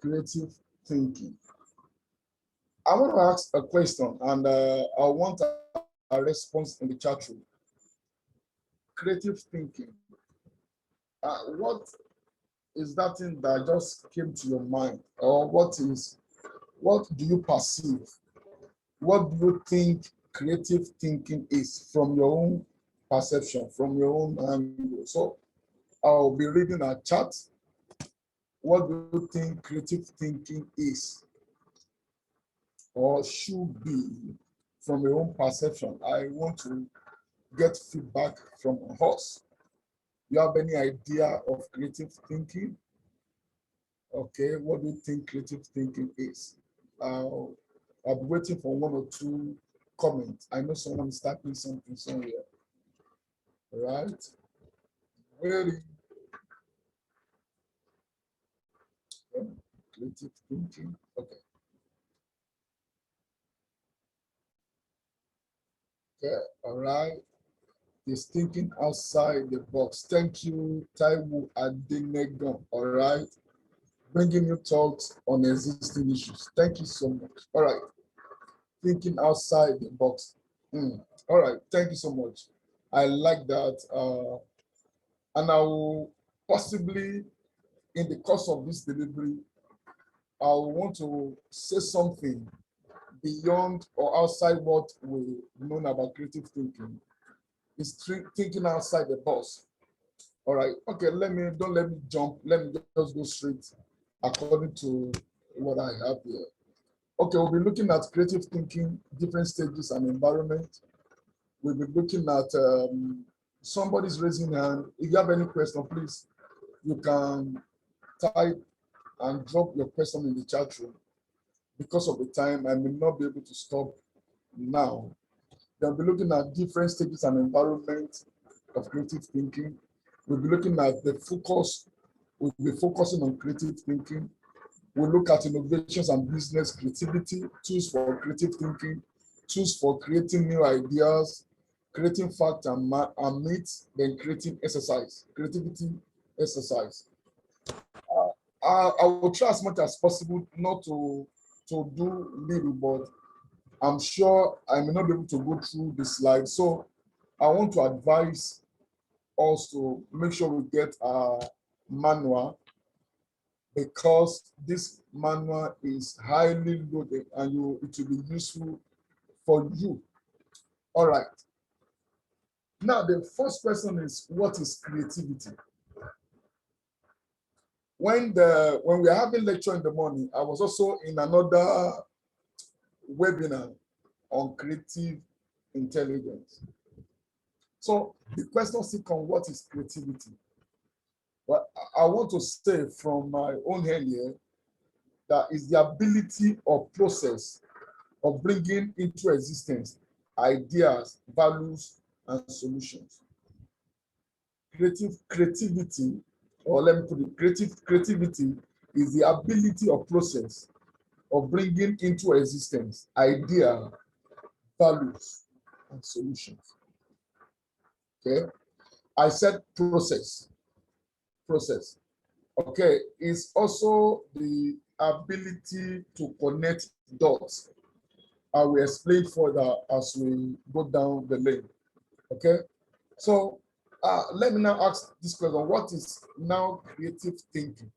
creative thinking. I want to ask a question, and I want a response in the chat room. Creative thinking. What is that thing that just came to your mind, or what do you perceive? What do you think creative thinking is from your own perception, from your own angle? So I'll be reading a chat. What do you think creative thinking is or should be from your own perception? I want to get feedback from us. You have any idea of creative thinking? Okay, what do you think creative thinking is? I'll be waiting for one or two comments. I know someone is typing something somewhere. Right? Very creative thinking. Okay. Okay. All right. Is thinking outside the box. Thank you, Taiwo Adenegan. All right. Bringing you thoughts on existing issues. Thank you so much. All right. Thinking outside the box. All right. Thank you so much. I like that. And I will possibly, in the course of this delivery, I will want to say something beyond or outside what we know about creative thinking. Is thinking outside the box. All right. Okay. Don't let me jump. Let me just go straight according to what I have here. Okay. We'll be looking at creative thinking, different stages and environment. We'll be looking at somebody's raising hand. If you have any question, please, you can type and drop your question in the chat room. Because of the time, I may not be able to stop now. They'll be looking at different stages and environment of creative thinking. We'll be looking at the focus. We'll be focusing on creative thinking. We'll look at innovations and business creativity, tools for creative thinking, tools for creating new ideas, creating fact and myths, then creating exercise, creativity exercise. I will try as much as possible not to do little, but I'm sure I may not be able to go through the slides. So I want to advise us to make sure we get a manual, because this manual is highly loaded and it will be useful for you. All right. Now, the first question is, what is creativity? When we are having lecture in the morning, I was also in another webinar on creative intelligence. So the question still comes, what is creativity? Well, I want to say from my own hand here, that is the ability or process of bringing into existence ideas, values, and solutions. Creativity, or let me put it, creativity is the ability or process of bringing into existence ideas, values, and solutions. Okay, I said process. Okay, it's also the ability to connect dots. I will explain further as we go down the lane. Okay, so let me now ask this question: what is now creative thinking?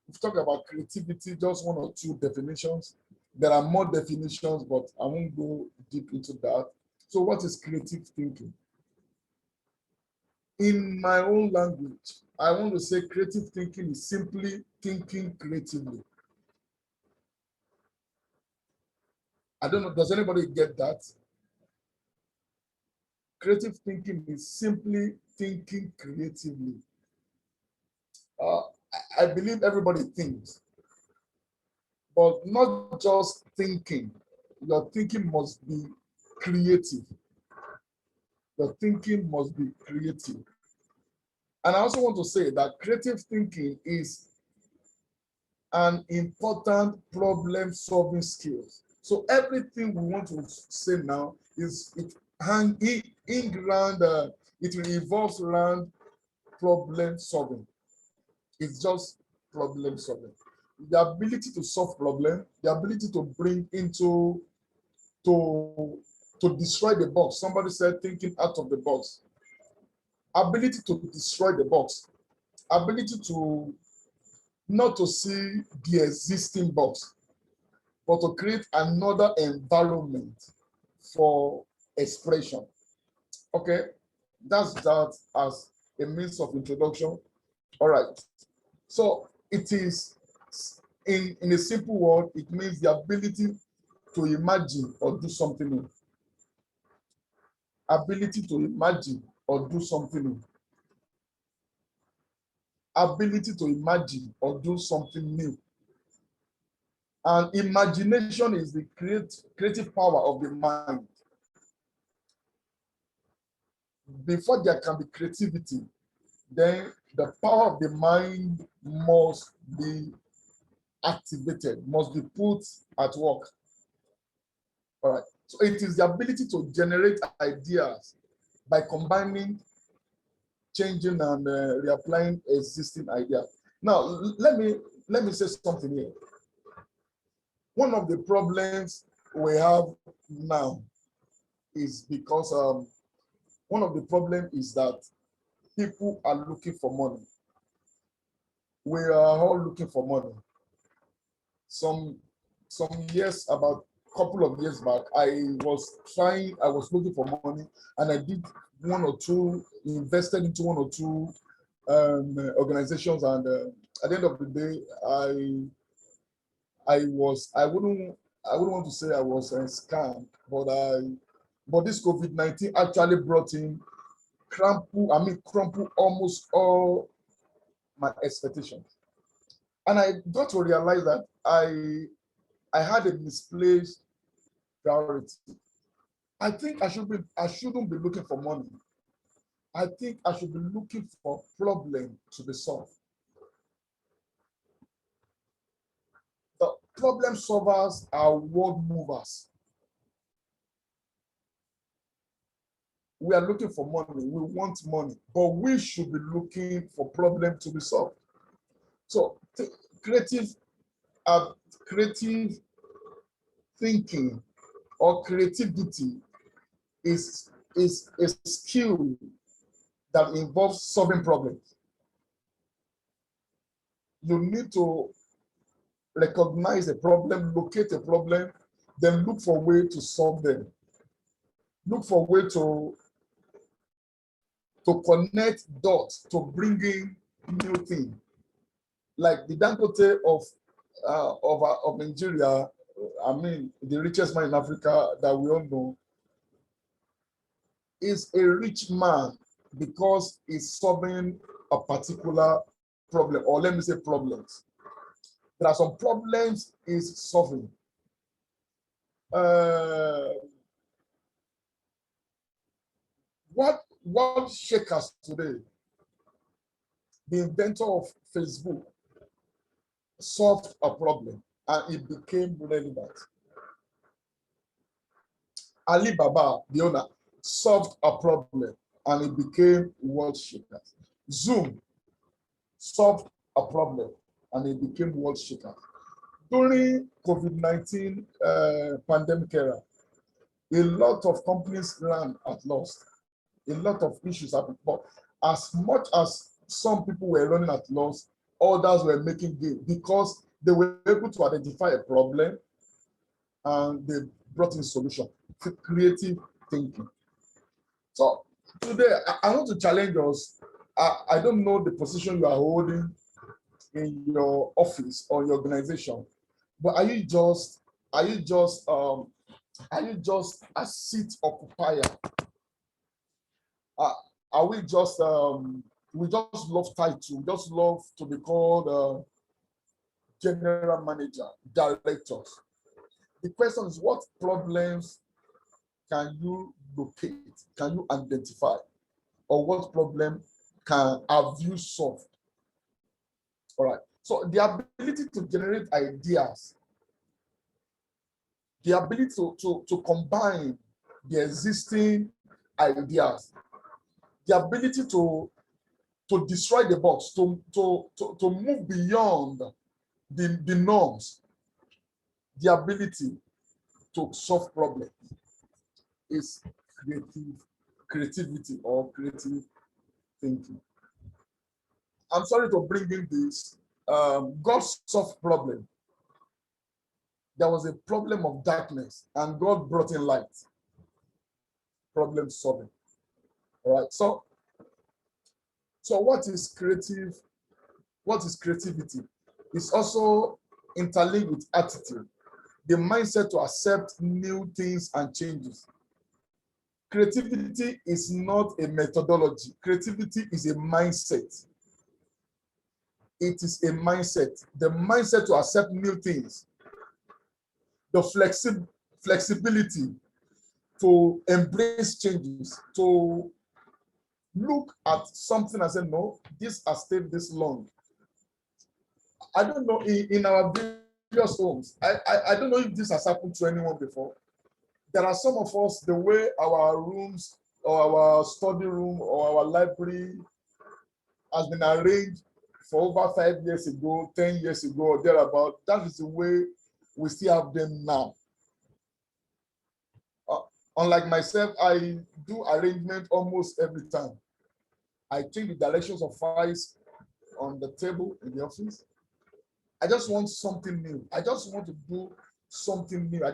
We've talked about creativity, just one or two definitions. There are more definitions, but I won't go deep into that. So, what is creative thinking? In my own language, I want to say creative thinking is simply thinking creatively. I don't know, does anybody get that? Creative thinking is simply thinking creatively. I believe everybody thinks, but not just thinking. Your thinking must be creative. Your thinking must be creative. And I also want to say that creative thinking is an important problem-solving skill. So everything we want to say now is it revolves around problem solving. It's just problem solving. the ability to solve problem, the ability to bring into, to destroy the box. Somebody said thinking out of the box. Ability to destroy the box. Ability to not to see the existing box, but to create another environment for expression. Okay, that's that as a means of introduction. All right. So it is, in a simple word, it means the ability to imagine or do something new. Ability to imagine or do something new. Ability to imagine or do something new. And imagination is the creative power of the mind. Before there can be creativity, then the power of the mind must be activated, must be put at work. All right. So it is the ability to generate ideas by combining, changing, and reapplying existing ideas. Now, let me say something here. One of the problems we have now is because one of the problems is that people are looking for money. We are all looking for money. Some years, about a couple of years back, I was looking for money, and I did invested into one or two organizations, and at the end of the day, I wouldn't want to say I was scammed, but this COVID-19 actually brought in crumple almost all my expectations. And I got to realize that I had a misplaced priority. I think I shouldn't be looking for money. I think I should be looking for problem to be solved. The problem solvers are world movers. We are looking for money. We want money, but we should be looking for problem to be solved. So creative thinking or creativity is a skill that involves solving problems. You need to recognize a problem, locate a problem, then look for a way to solve them. Look for a way to connect dots, to bring in new things. Like the Dangote of Nigeria, the richest man in Africa that we all know, is a rich man because he's solving a particular problem, or let me say problems. There are some problems he's solving. What shakes us today? The inventor of Facebook solved a problem and it became relevant. Alibaba, the owner, solved a problem and it became world shakers. Zoom solved a problem and it became world shakers. During COVID-19 pandemic era, a lot of companies ran at loss. A lot of issues happened. But as much as some people were running at loss, others were making gain because they were able to identify a problem and they brought in solution to creative thinking. So today, I want to challenge us. I don't know the position you are holding in your office or your organization, but are you just a seat occupier? Are we just we just love title, we just love to be called general manager, directors? The question is, what problems can you locate, can you identify, or what problem have you solved? All right. So the ability to generate ideas, the ability to combine the existing ideas, the ability to destroy the box, to move beyond the norms, the ability to solve problems is creativity or creative thinking. I'm sorry to bring in this. God solved problem. There was a problem of darkness, and God brought in light. Problem solving. All right. So what is creative? What is creativity? It's also interlinked with attitude, the mindset to accept new things and changes. Creativity is not a methodology. Creativity is a mindset. It is a mindset. The mindset to accept new things. The flexibility to embrace changes, to look at something and say, no, this has stayed this long. I don't know, in our various homes, I don't know if this has happened to anyone before. There are some of us, the way our rooms or our study room or our library has been arranged for over 5 years ago, 10 years ago, or thereabout, that is the way we still have them now. Unlike myself, I do arrangement almost every time. I change the directions of files on the table in the office. I just want something new. I just want to do something new.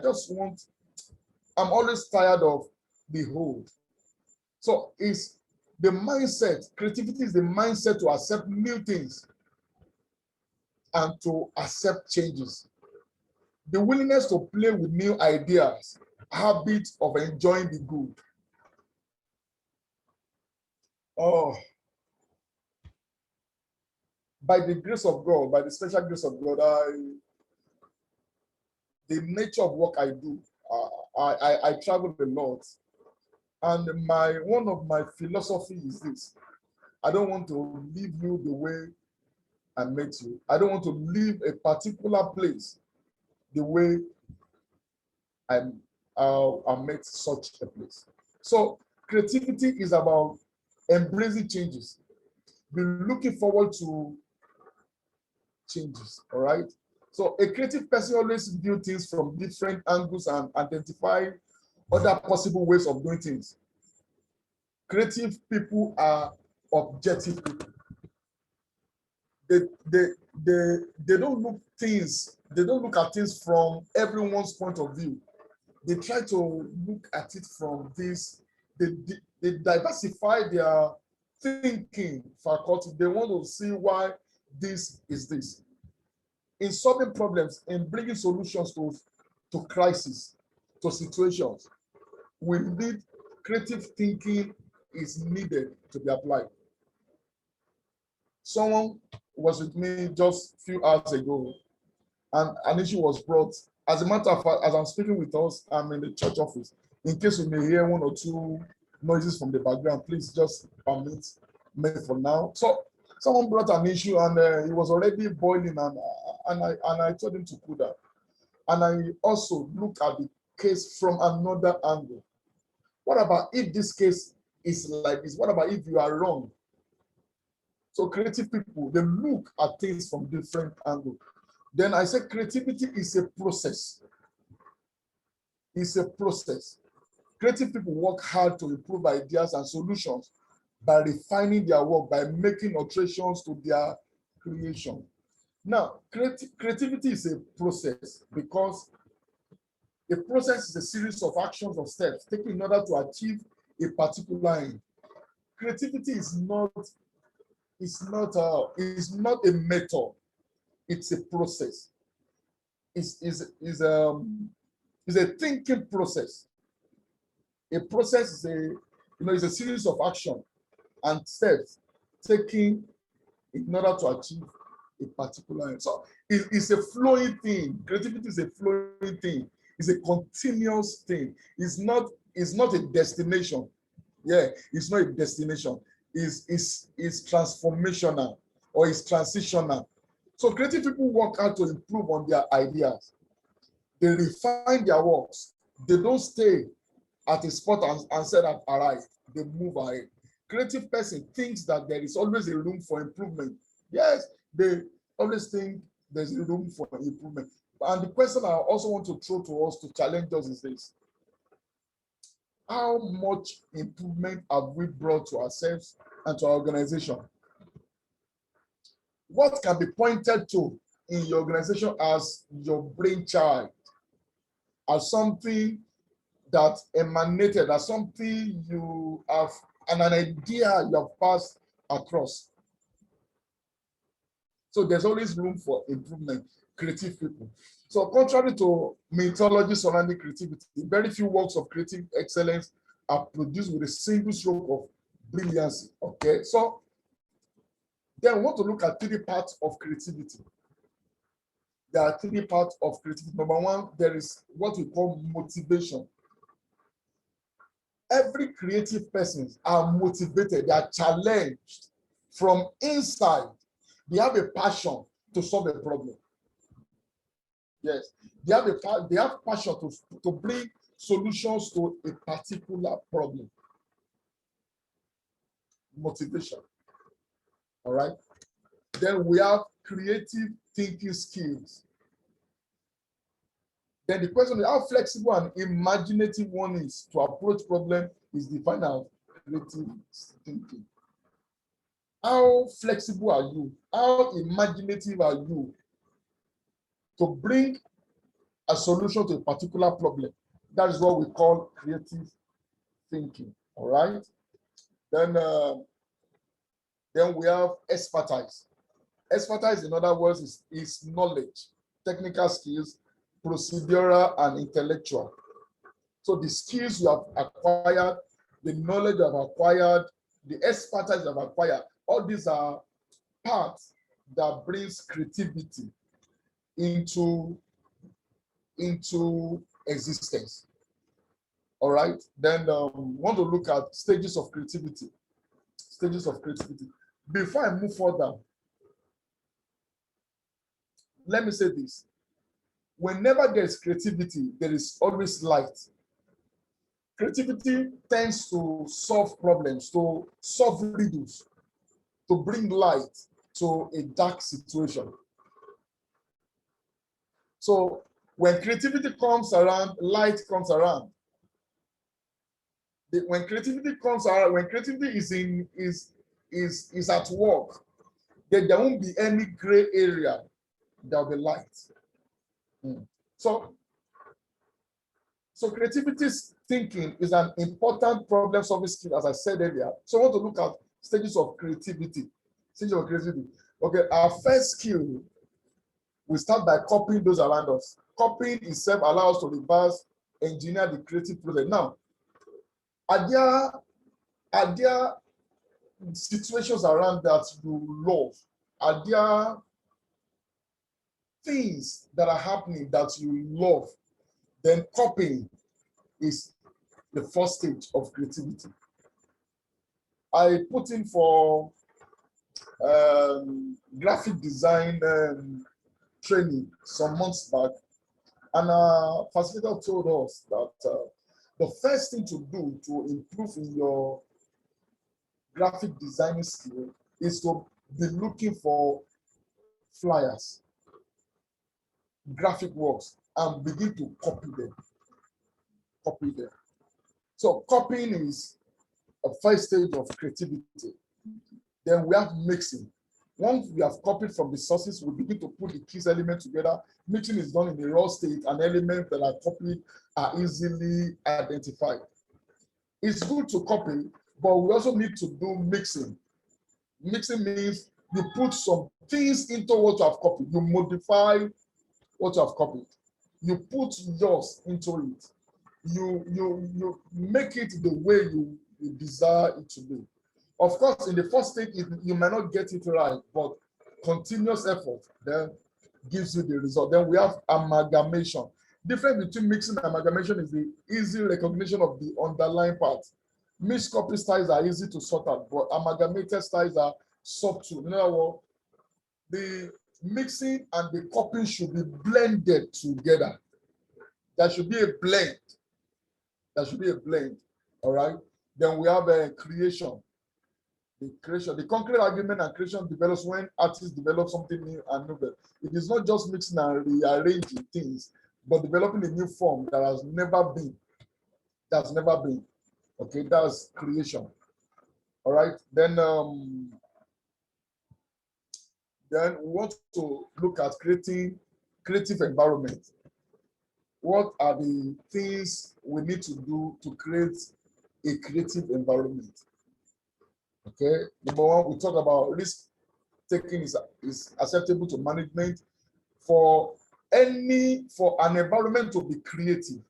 I'm always tired of the old. So it's the mindset. Creativity is the mindset to accept new things and to accept changes. The willingness to play with new ideas, habit of enjoying the good. Oh, by the grace of God, by the special grace of God, the nature of work I do, I travel a lot, and one of my philosophy is this: I don't want to leave you the way I met you. I don't want to leave a particular place the way I met such a place. So creativity is about embracing changes. Be looking forward to changes. All right. So a creative person always view things from different angles and identify other possible ways of doing things. Creative people are objective people. They don't look at things from everyone's point of view. They try to look at it from this, they diversify their thinking faculty. They want to see why this is this. In solving problems, in bringing solutions to crises, to situations, we need creative thinking is needed to be applied. Someone was with me just a few hours ago, and an issue was brought. As a matter of fact, as I'm speaking with us, I'm in the church office. In case you may hear one or two noises from the background, please just permit me for now. So someone brought an issue, and it was already boiling, and I told him to cool down. And I also look at the case from another angle. What about if this case is like this? What about if you are wrong? So creative people, they look at things from different angles. Then I said creativity is a process. It's a process. Creative people work hard to improve ideas and solutions by refining their work, by making alterations to their creation. Now, creativity is a process because a process is a series of actions or steps taken in order to achieve a particular aim. Creativity is not a method. It's a process. Is a thinking process. A process is a series of action and steps taken in order to achieve a particular aim. So it's a flowing thing. Creativity is a flowing thing. It's a continuous thing. It's not a destination. Yeah, it's not a destination. It's transformational or it's transitional. So creative people work hard to improve on their ideas. They refine their works. They don't stay at a spot and say that arrived. They move ahead. Creative person thinks that there is always a room for improvement. Yes, they always think There's room for improvement. And the question I also want to throw to us to challenge us is this: how much improvement have we brought to ourselves and to our organization? What can be pointed to in your organization as your brainchild, as something that emanated, as something you have, and an idea you have passed across? So there's always room for improvement, creative people. So contrary to mythology surrounding creativity, very few works of creative excellence are produced with a single stroke of brilliance. Okay, so then we want to look at 3 parts of creativity. There are 3 parts of creativity. Number 1, there is what we call motivation. Every creative person are motivated, they are challenged from inside. They have a passion to solve a problem. Yes, they have passion to bring solutions to a particular problem. Motivation. All right. Then we have creative thinking skills. Then the question is how flexible and imaginative one is to approach problem is defined as creative thinking. How flexible are you? How imaginative are you to bring a solution to a particular problem? That is what we call creative thinking. All right. Then we have expertise. Expertise, in other words, is knowledge, technical skills, procedural and intellectual. So the skills you have acquired, the knowledge you have acquired, the expertise you have acquired, all these are parts that brings creativity into existence. All right. Then we want to look at stages of creativity. Stages of creativity. Before I move further, let me say this. Whenever there is creativity, there is always light. Creativity tends to solve problems, to solve riddles, to bring light to a dark situation. So when creativity comes around, light comes around. When creativity comes around, when creativity is at work, then there won't be any gray area. There will be light. So creativity thinking is an important problem solving skill, as I said earlier. So I want to look at stages of creativity. Stages of creativity. Okay, our first skill, we start by copying those around us. Copying itself allows us to reverse engineer the creative process. Now, are there situations around that you love? Are there things that are happening that you love? Then copying is the first stage of creativity. I put in for graphic design training some months back, and our facilitator told us that the first thing to do to improve in your graphic designing skill is to be looking for flyers, graphic works, and begin to copy them. Copy them. So copying is a first stage of creativity. Then we have mixing. Once we have copied from the sources, we begin to put the key elements together. Mixing is done in the raw state, and elements that are copied are easily identified. It's good to copy, but we also need to do mixing. Mixing means you put some things into what you have copied. You modify what you have copied. You put yours into it. You make it the way you desire it to be. Of course, in the first stage, you might not get it right, but continuous effort then gives you the result. Then we have amalgamation. Difference between mixing and amalgamation is the easy recognition of the underlying parts. Mixed copy styles are easy to sort out, but amalgamated styles are subtle. In other words, the mixing and the copying should be blended together. There should be a blend. There should be a blend. All right. Then we have a creation. The creation, the concrete argument and creation develops when artists develop something new and novel. It is not just mixing and rearranging things, but developing a new form that has never been. That's never been. Okay, that's creation. All right. Then we want to look at creating creative environment. What are the things we need to do to create a creative environment? Okay. Number one, we talk about risk taking is acceptable to management for an environment to be creative,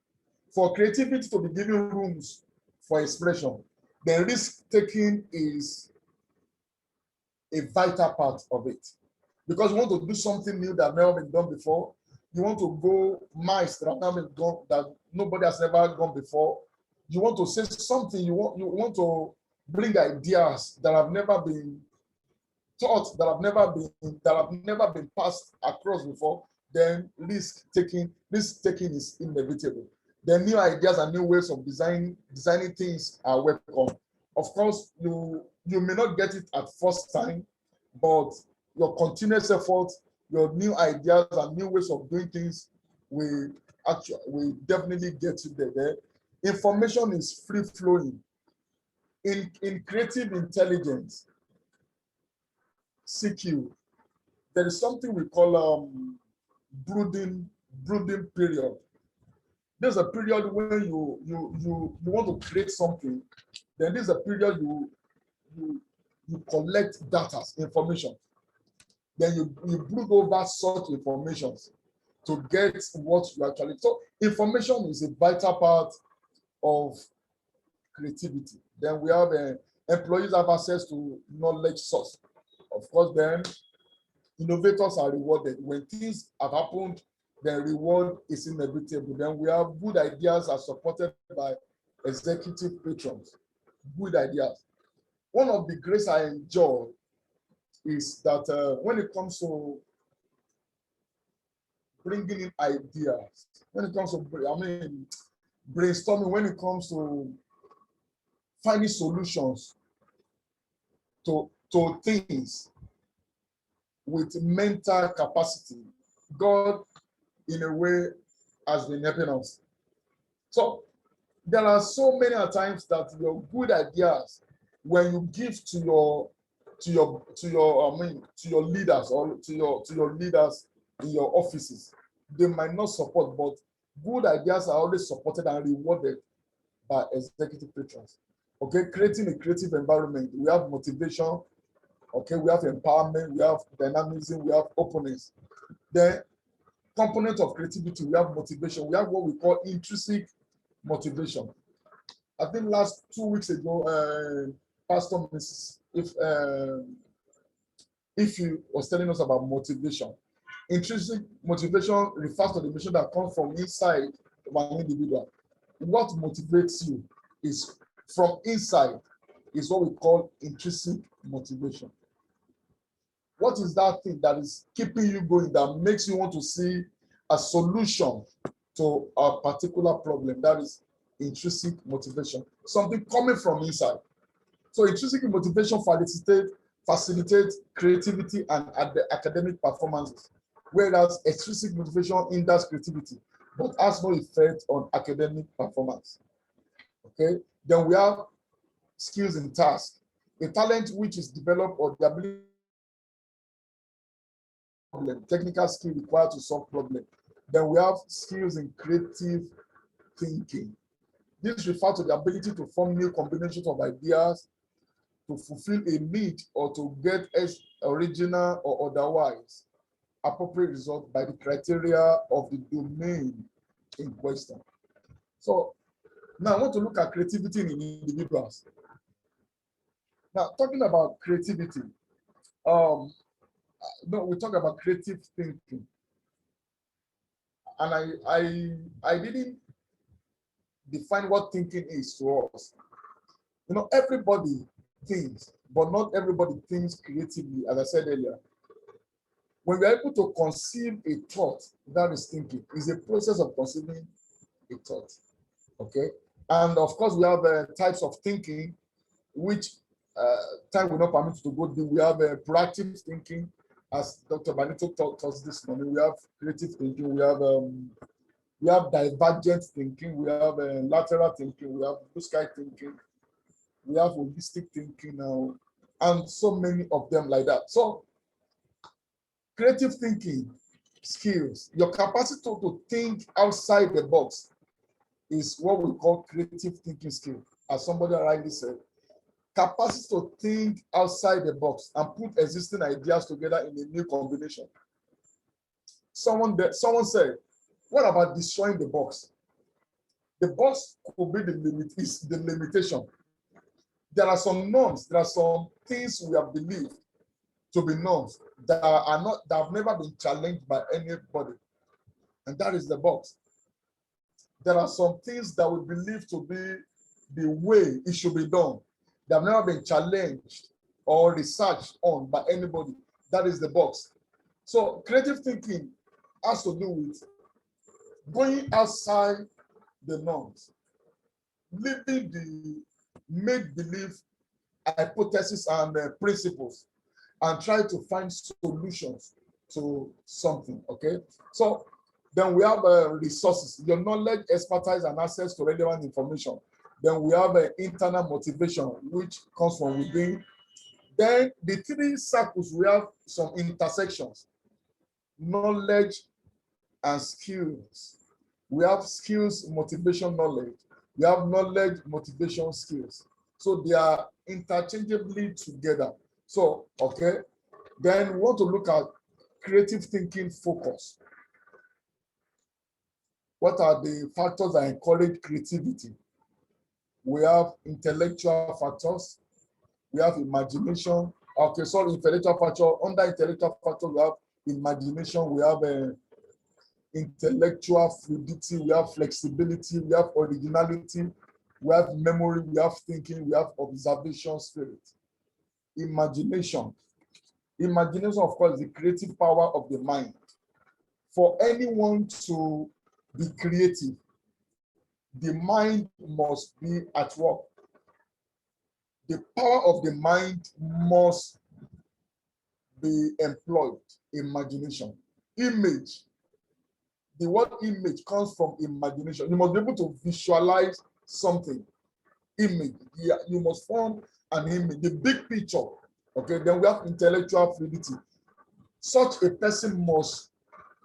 for creativity to be given rooms for expression. Then risk taking is a vital part of it, because you want to do something new that never been done before. You want to go miles that have never been gone, that nobody has ever gone before. You want to say something. You want to bring ideas that have never been thoughts that have never been passed across before. Then risk taking is inevitable. Then new ideas and new ways of designing things are welcome. Of course, you may not get it at first time, but your continuous effort, your new ideas and new ways of doing things will definitely get you there. Information is free flowing. In creative intelligence, CQ, there is something we call brooding period. There's a period when you want to create something. Then there's a period you collect data, information. Then you brood over such information to get what you actually. So information is a vital part of creativity. Then we have employees have access to knowledge source. Of course, then innovators are rewarded. When things have happened, the reward is inevitable. Then we have good ideas are supported by executive patrons. Good ideas. One of the grace I enjoy is that when it comes to bringing in ideas, when it comes to, brainstorming, when it comes to finding solutions to things with mental capacity, God, in a way, has been helping us. So there are so many times that your good ideas, when you give to your leaders or to your leaders in your offices, they might not support, but good ideas are always supported and rewarded by executive patrons. Okay, creating a creative environment. We have motivation. Okay, we have empowerment. We have dynamism. We have openness. The component of creativity, we have motivation. We have what we call intrinsic motivation. I think last 2 weeks ago, Pastor Mrs. If you was telling us about motivation. Intrinsic motivation refers to the motivation that comes from inside of an individual. What motivates you is from inside, is what we call intrinsic motivation. What is that thing that is keeping you going, that makes you want to see a solution to a particular problem? That is intrinsic motivation, something coming from inside. So intrinsic motivation facilitates creativity and academic performances, whereas extrinsic motivation hinders creativity, but has no effect on academic performance. Okay, then we have skills in task, a talent which is developed or the ability problem, technical skill required to solve problem. Then we have skills in creative thinking. This refers to the ability to form new combinations of ideas, to fulfill a need, or to get original or otherwise appropriate result by the criteria of the domain in question. So now I want to look at creativity in individuals. Now, talking about creativity, we talk about creative thinking, and I didn't define what thinking is to us. Everybody thinks, but not everybody thinks creatively, as I said earlier. When we are able to conceive a thought, that is thinking, is a process of conceiving a thought. Okay, and of course we have types of thinking, which time will not permit to go deep. We have proactive thinking, as Dr. Benito taught us this morning. We have creative thinking. We have divergent thinking. We have lateral thinking. We have blue sky thinking. We have holistic thinking now, and so many of them like that. So creative thinking skills, your capacity to think outside the box is what we call creative thinking skill. As somebody rightly said, capacity to think outside the box and put existing ideas together in a new combination. Someone said, what about destroying the box? The box could be the limitation. There are some norms, there are some things we have believed to be norms that have never been challenged by anybody. And that is the box. There are some things that we believe to be the way it should be done. They have never been challenged or researched on by anybody. That is the box. So creative thinking has to do with going outside the norms, leaving the make-believe hypotheses and principles, and try to find solutions to something, okay? So then we have resources, your knowledge, expertise, and access to relevant information. Then we have internal motivation, which comes from within. Then the three circles, we have some intersections, knowledge and skills. We have skills, motivation, knowledge. We have knowledge, motivation, skills. So they are interchangeably together. So, okay, then we want to look at creative thinking focus. What are the factors that encourage creativity? We have intellectual factors. We have imagination. Okay, sorry, intellectual factor. Under intellectual factor, we have imagination. We have intellectual fluidity. We have flexibility. We have originality. We have memory. We have thinking. We have observation spirit. Imagination. Imagination, of course, is the creative power of the mind. For anyone to be creative, the mind must be at work. The power of the mind must be employed. Imagination. Image. The word image comes from imagination. You must be able to visualize something. Image. Yeah, you must form an image, the big picture. Okay, then we have intellectual fluidity. Such a person must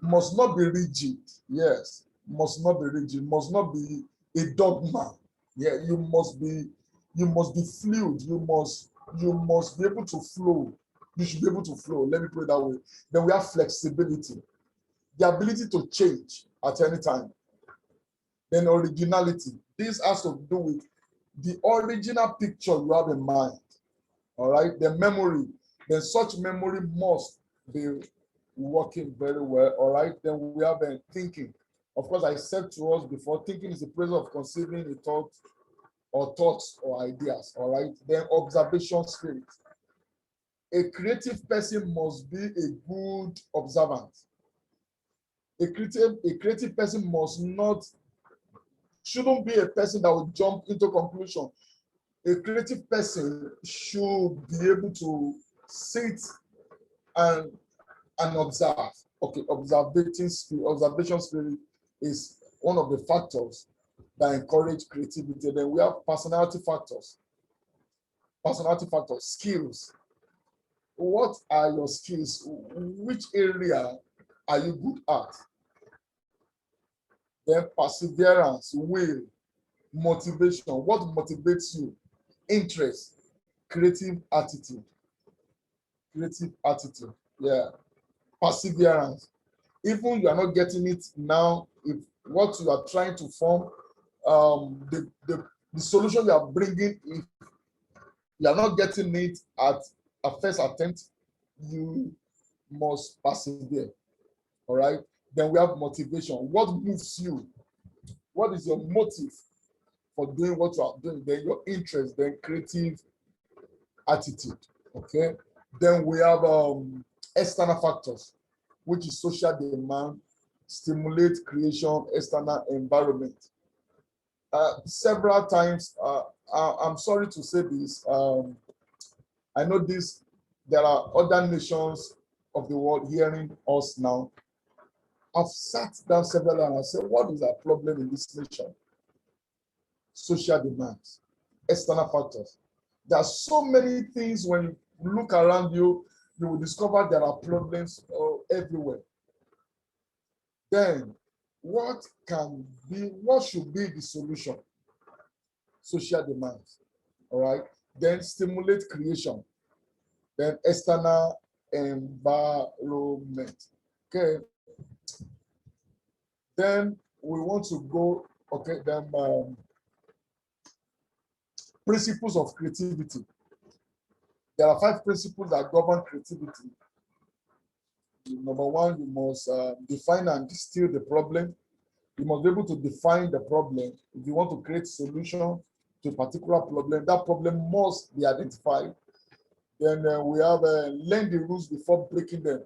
not be rigid. Yes, must not be rigid, must not be a dogma. Yeah, you must be fluid. You must be able to flow. You should be able to flow. Let me put it that way. Then we have flexibility, the ability to change at any time. Then originality. This has to do with the original picture you have in mind. All right. The memory. Then such memory must be working very well. All right. Then we have thinking. Of course, I said to us before, thinking is the process of conceiving a thought or thoughts or ideas. All right. Then observation spirit. A creative person must be a good observant. A creative person shouldn't be a person that will jump into conclusion. A creative person should be able to sit and observe. Okay, observation spirit is one of the factors that encourage creativity. Then we have personality factors. Skills. What are your skills? Which area are you good at? Then perseverance, will, motivation. What motivates you? Interest, creative attitude. Yeah. Perseverance. Even you are not getting it now, if what you are trying to form, the solution you are bringing, if you are not getting it at a first attempt, you must persevere. All right. Then we have motivation. What moves you? What is your motive for doing what you are doing? Then your interest, then creative attitude. Okay. Then we have external factors, which is social demand, stimulate creation, external environment. Several times, I'm sorry to say this, I know this, there are other nations of the world hearing us now. I've sat down several times and I said, what is our problem in this nation? Social demands, external factors. There are so many things when you look around you, you will discover there are problems everywhere. Then what should be the solution? Social demands, all right? Then stimulate creation, then external environment. Okay. Then we want to go, okay, then principles of creativity. There are 5 principles that govern creativity. Number 1, you must define and distill the problem. You must be able to define the problem. If you want to create solution to a particular problem, that problem must be identified. Then we have learn the rules before breaking them.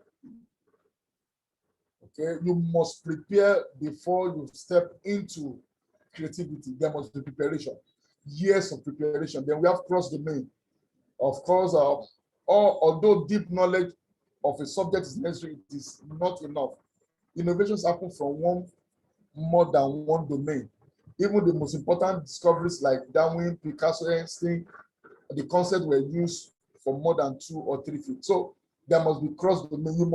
Okay, you must prepare before you step into creativity. There must be preparation, years of preparation. Then we have cross-domain. Of course, although deep knowledge of a subject is necessary, it is not enough. Innovations happen from more than one domain. Even the most important discoveries like Darwin, Picasso, Einstein, the concepts were used for more than 2 or 3 fields. So there must be cross-domain. You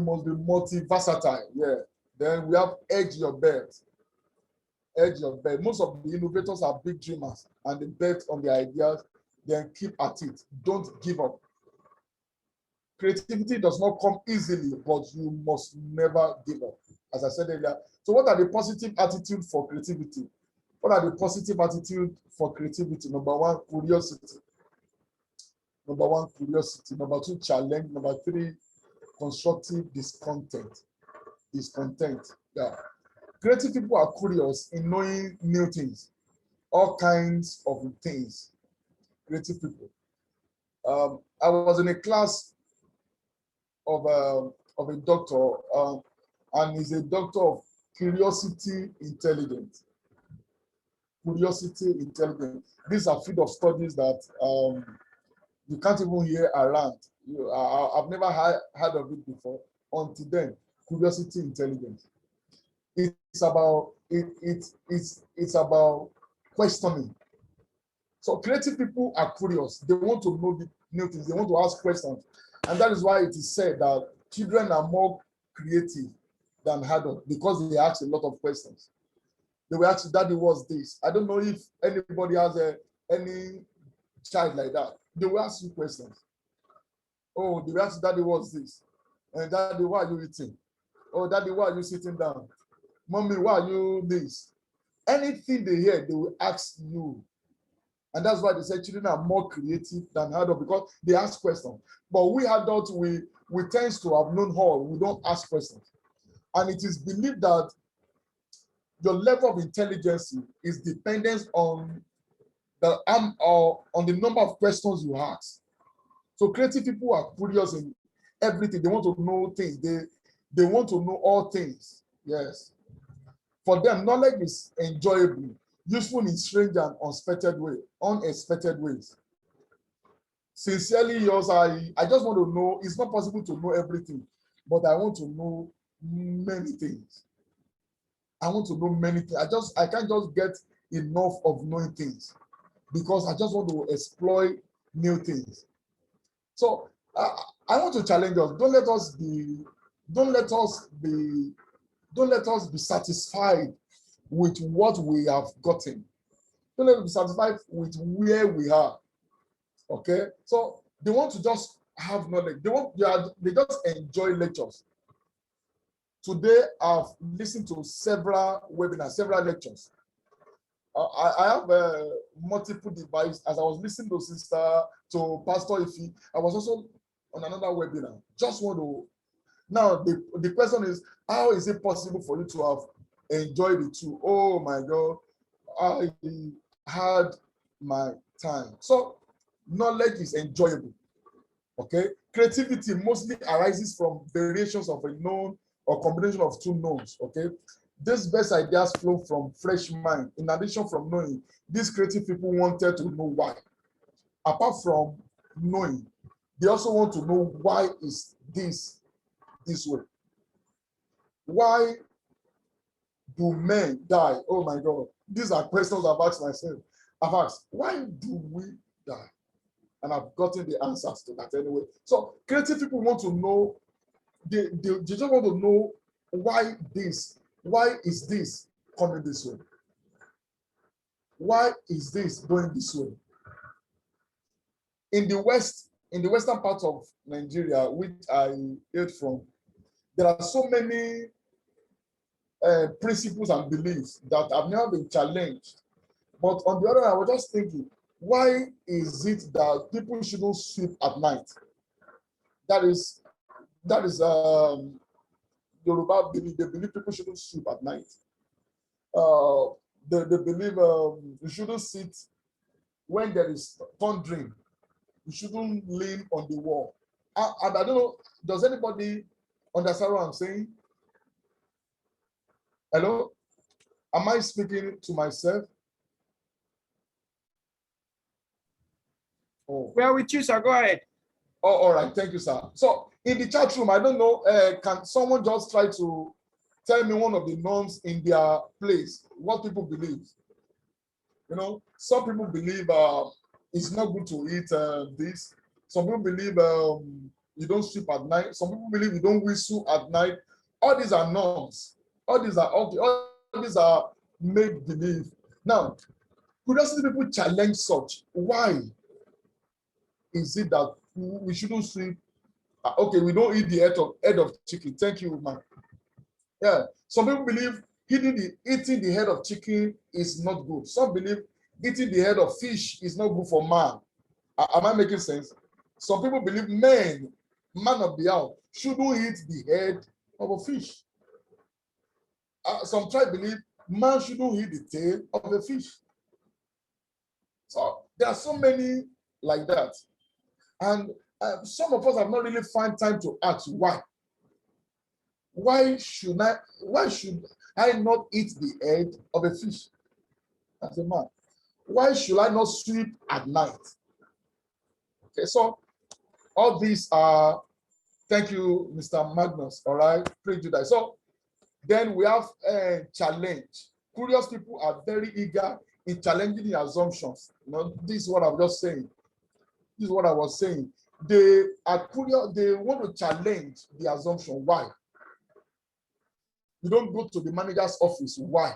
must be multi-versatile. Yeah. Then we have edge your bet. Edge your bet. Most of the innovators are big dreamers and they bet on their ideas, then keep at it. Don't give up. Creativity does not come easily, but you must never give up. As I said earlier. So what are the positive attitudes for creativity? What are the positive attitudes for creativity? Number 1, curiosity. Number 1, curiosity. Number 2, challenge. Number 3, constructive discontent. Yeah. Creative people are curious in knowing new things, all kinds of things. Creative people. I was in a class of a doctor, and he's a doctor of curiosity intelligence. Curiosity intelligence. These are field of studies that you can't even hear around. I've never heard of it before. Until then, curiosity intelligence. It's about it's about questioning. So creative people are curious. They want to know the new things. They want to ask questions, and that is why it is said that children are more creative than adults because they ask a lot of questions. They will ask, "Daddy, what's this?" I don't know if anybody has any child like that. They will ask you questions. Oh, they will ask, "Daddy, what's this?" And "Daddy, why are you eating?" "Oh, Daddy, why are you sitting down?" "Mommy, why are you this?" Anything they hear, they will ask you. And that's why they say children are more creative than adults because they ask questions. But we adults, we tend to have known all. We don't ask questions. And it is believed that your level of intelligence is dependent on the number of questions you ask. So creative people are curious in everything. They want to know things. They want to know all things. Yes. For them, knowledge is enjoyable, useful in strange and unexpected ways. Sincerely yours, I just want to know. It's not possible to know everything, but I want to know many things. I want to know many things. I can't just get enough of knowing things because I just want to exploit new things. So I want to challenge us. Don't let us be satisfied with what we have gotten. Don't let us be satisfied with where we are. Okay, so they want to just have knowledge. They just enjoy lectures. Today, I've listened to several webinars, several lectures. I have multiple devices. As I was listening to Pastor Ifi, I was also on another webinar. Just want to. Now, the question is, how is it possible for you to have enjoyed the two? Oh my God, I had my time. So, knowledge is enjoyable. Okay, creativity mostly arises from variations of a known or combination of two knowns. Okay, these best ideas flow from fresh mind. In addition from knowing, these creative people wanted to know why. apart from knowing, they also want to know why is this way? Why do men die? Oh my God. These are questions I've asked myself. I've asked, why do we die? And I've gotten the answers to that anyway. So creative people want to know, they just want to know why is this coming this way? Why is this going this way? In the western part of Nigeria, which I hail from, there are so many principles and beliefs that have never been challenged. But on the other hand, I was just thinking, why is it that people shouldn't sleep at night? That is Yoruba belief. They believe people shouldn't sleep at night. They believe you shouldn't sit when there is thundering. You shouldn't lean on the wall. And I don't know, does anybody understand what I'm saying? Hello? Am I speaking to myself? Oh. We are with you, sir. Go ahead. Oh, all right. Thank you, sir. So in the chat room, I don't know, can someone just try to tell me one of the norms in their place, what people believe? You know, some people believe it's not good to eat this. Some people believe you don't sleep at night. Some people believe you don't whistle at night. All these are norms. All these are okay. All these are make believe. Now, curiosity people challenge such. Why is it that we shouldn't sleep? Okay, we don't eat the head of chicken. Thank you, man. Yeah, some people believe eating the head of chicken is not good. Some believe eating the head of fish is not good for man. Am I making sense? Some people believe man of the hour, shouldn't eat the head of a fish. Some tribe believe man shouldn't eat the tail of a fish. So there are so many like that. And some of us have not really found time to ask why. Why should I not eat the head of a fish as a man? Why should I not sleep at night? Okay, so all these are, thank you, Mr. Magnus, all right, prejudice. So then we have a challenge. Curious people are very eager in challenging the assumptions. You know, this is what I'm just saying. This is what I was saying. They are curious, they want to challenge the assumption. Why? You don't go to the manager's office. Why?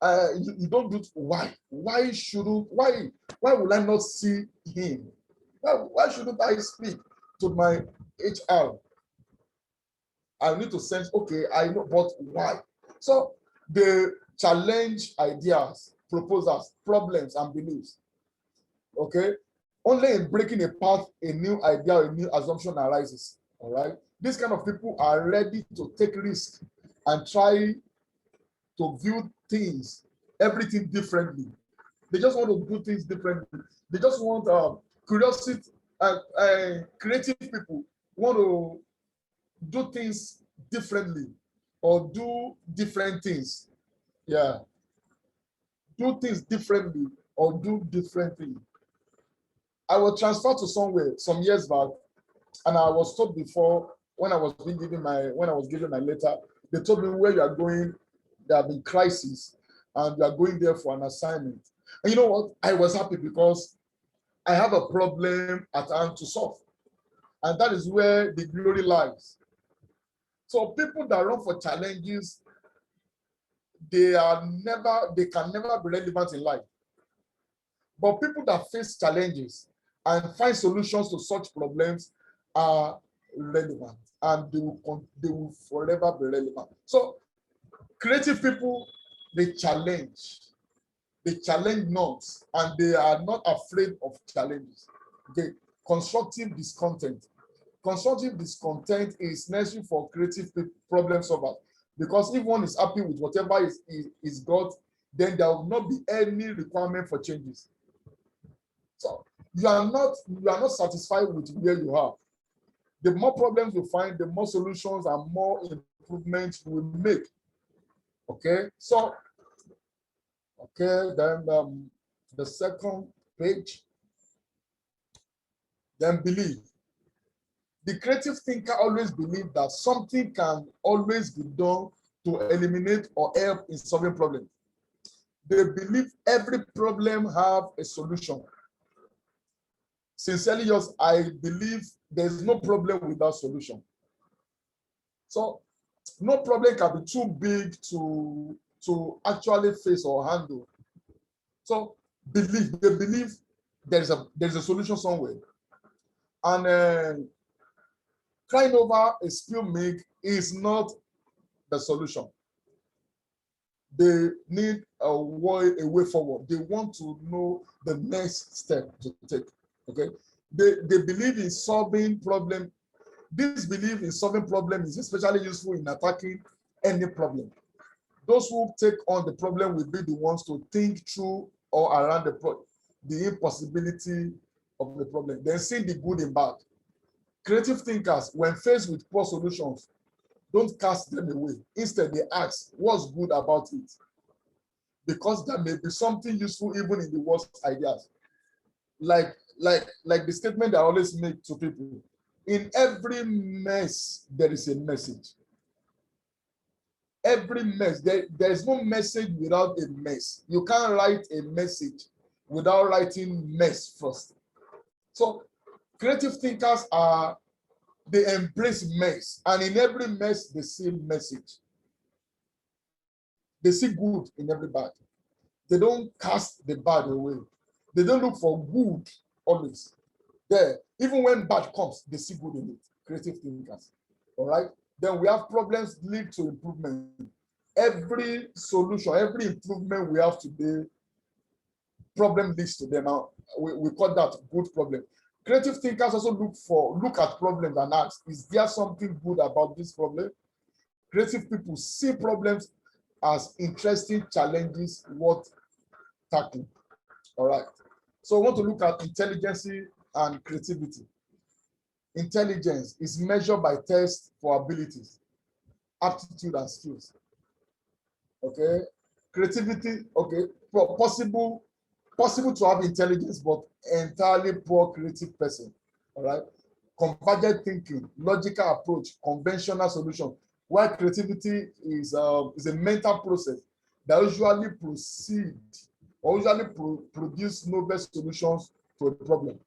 You don't do it. Why? Why will I not see him? Why shouldn't I speak to my HR? I need to sense, okay, I know, but why? So they challenge ideas, proposals, problems, and beliefs. Okay? Only in breaking apart a new idea, a new assumption arises. All right? These kind of people are ready to take risks and try to view things, everything differently. They just want to do things differently. They just want curiosity, creative people want to do things differently or do different things. Yeah. Do things differently or do different things. I was transferred to somewhere some years back, and I was told before when I was given my letter, they told me where you are going, there have been crises, and you are going there for an assignment. And you know what? I was happy because I have a problem at hand to solve. And that is where the glory lies. So people that run for challenges, they can never be relevant in life. But people that face challenges and find solutions to such problems are relevant, and they will forever be relevant. So creative people, they challenge norms, and they are not afraid of challenges. Okay, constructive discontent. Constructive discontent is necessary for creative problem solvers, because if one is happy with whatever is got, then there will not be any requirement for changes. So you are not satisfied with where you are. The more problems you find, the more solutions and more improvements you will make. Okay, so okay, then the second page. Then believe. The creative thinker always believes that something can always be done to eliminate or help in solving problems. They believe every problem have a solution. Sincerely yours, I believe there's no problem without solution. So no problem can be too big to actually face or handle. So they believe there's a solution somewhere. And crying over a spilled milk is not the solution. They need a way forward. They want to know the next step to take. Okay. They believe in solving problem. This belief in solving problem is especially useful in attacking any problem. Those who take on the problem will be the ones to think through or around the impossibility of the problem. Then see the good and bad. Creative thinkers, when faced with poor solutions, don't cast them away. Instead, they ask, what's good about it? Because there may be something useful even in the worst ideas. Like the statement I always make to people, in every mess, there is a message. Every mess, there is no message without a mess. You can't write a message without writing mess first. So creative thinkers they embrace mess, and in every mess, they see message. They see good in every bad. They don't cast the bad away. They don't look for good always. There, even when bad comes, they see good in it. Creative thinkers. All right. Then we have problems lead to improvement. Every solution, every improvement we have today, problem leads to them. Now we call that good problem. Creative thinkers also look at problems and ask, is there something good about this problem? Creative people see problems as interesting challenges worth tackling. All right. So I want to look at intelligence and creativity. Intelligence is measured by tests for abilities, aptitude, and skills. Okay. Creativity, okay, possible to have intelligence, but entirely poor creative person. All right. Convergent thinking, logical approach, conventional solution. While creativity is a mental process that usually produce novel solutions to a problem.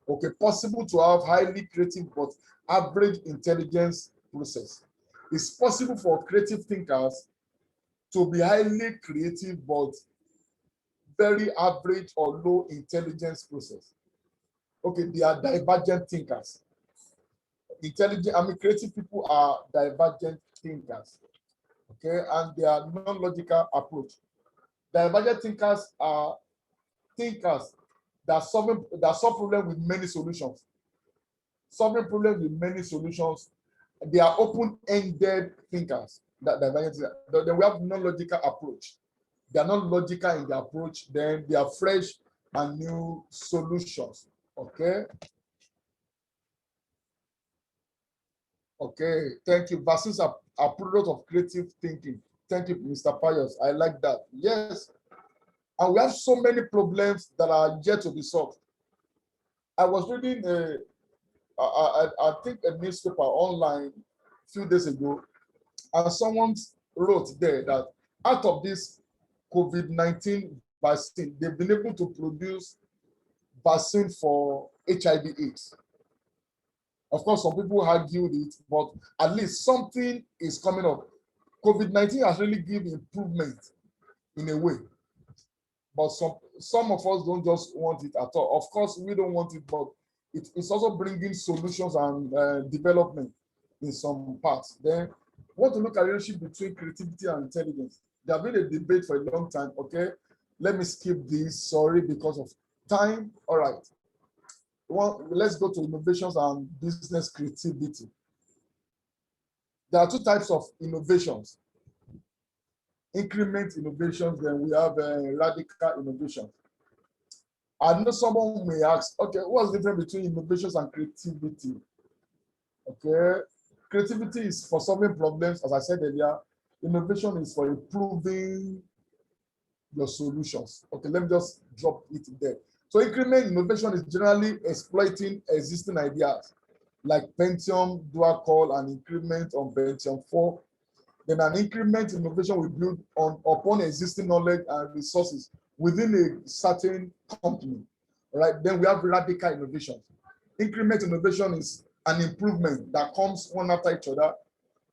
Okay, possible to have highly creative but average intelligence process. It's possible for creative thinkers to be highly creative but very average or low intelligence process. Okay, they are divergent thinkers. Creative people are divergent thinkers. Okay, and they are non-logical approach. Divergent thinkers are thinkers that solve problem with many solutions. Solving problems with many solutions. They are open-ended thinkers. Then we have non-logical approach. They are not logical in their approach. Then they are fresh and new solutions. Okay. Okay. Thank you. Vaccines are product of creative thinking. Thank you, Mr. Pius. I like that. Yes. And we have so many problems that are yet to be solved. I was reading I think a newspaper online a few days ago, and someone wrote there that out of this COVID-19 vaccine, they've been able to produce vaccine for HIV/AIDS. Of course, some people argued it, but at least something is coming up. COVID-19 has really given improvement in a way, but some of us don't just want it at all. Of course, we don't want it, but it's also bringing solutions and development in some parts. Then we want to look at the relationship between creativity and intelligence. There has been a debate for a long time. Okay, let me skip this. Sorry, because of time. All right. Well, let's go to innovations and business creativity. There are two types of innovations. Increment innovations, then we have radical innovations. I know someone may ask, okay, what's the difference between innovations and creativity? Okay, creativity is for solving problems, as I said earlier. Innovation is for improving your solutions. Okay, let me just drop it there. So increment innovation is generally exploiting existing ideas like Pentium, dual core, and increment on Pentium 4. Then an increment innovation will build upon existing knowledge and resources within a certain company. Right? Then we have radical innovation. Increment innovation is an improvement that comes one after each other.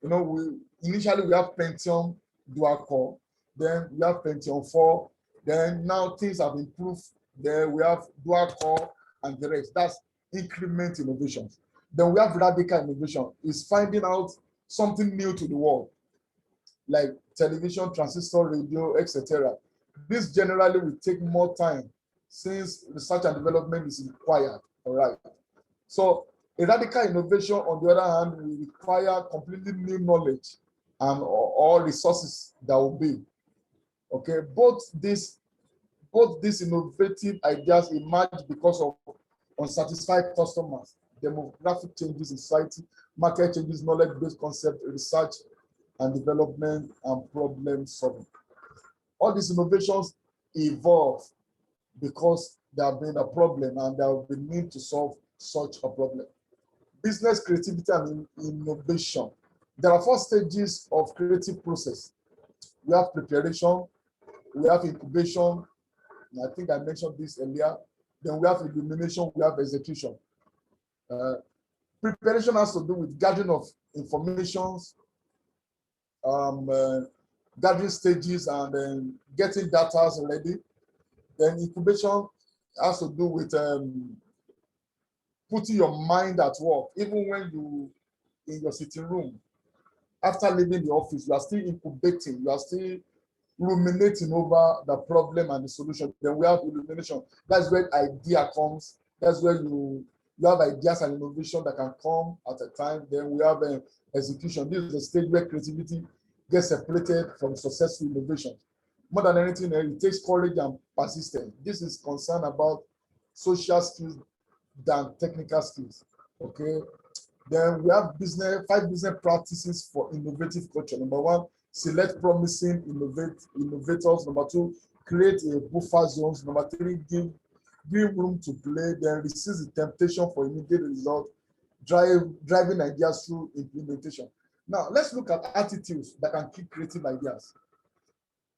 You know, initially we have Pentium dual core, then we have Pentium 4, then now things have improved. Then we have dual core and the rest. That's increment innovation. Then we have radical innovation, is finding out something new to the world, like television, transistor, radio, etc. This generally will take more time since research and development is required. All right. So a radical innovation, on the other hand, will require completely new knowledge and or resources that will be. Okay, both these innovative ideas emerge because of unsatisfied customers, demographic changes in society, market changes, knowledge-based concept, research and development, and problem solving. All these innovations evolve because there have been a problem and there will be need to solve such a problem. Business creativity and innovation. There are 4 stages of creative process. We have preparation, we have incubation, I think I mentioned this earlier. Then we have illumination, we have execution. Preparation has to do with gathering of information, gathering stages, and then getting data ready. Then incubation has to do with putting your mind at work, even when you in your sitting room. After leaving the office, you are still incubating, you are still ruminating over the problem and the solution. Then we have illumination. That's where idea comes. That's where you have ideas and innovation that can come at a time. Then we have execution. This is the stage where creativity gets separated from successful innovation. More than anything, it takes courage and persistence. This is concerned about social skills than technical skills. Okay. Then we have 5 business practices for innovative culture. Number 1, select promising innovators. Number 2, create a buffer zones. Number 3, give room to play. Then resist the temptation for immediate result, driving ideas through implementation. Now let's look at attitudes that can keep creative ideas.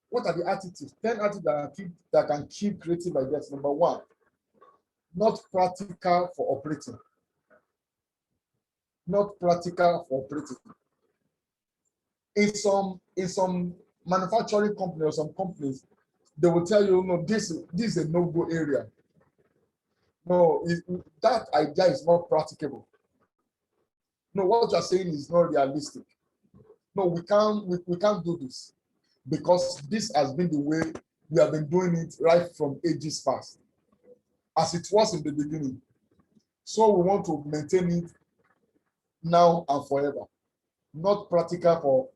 What are the attitudes? 10 attitudes that can keep creative ideas. Number 1, not practical for operating. Not practical for operating. In some manufacturing companies or some companies, they will tell you, no, this is a no-go area. No, that idea is not practicable. No, what you're saying is not realistic. No, we can't do this because this has been the way we have been doing it right from ages past, as it was in the beginning. So we want to maintain it now and forever. Not practical for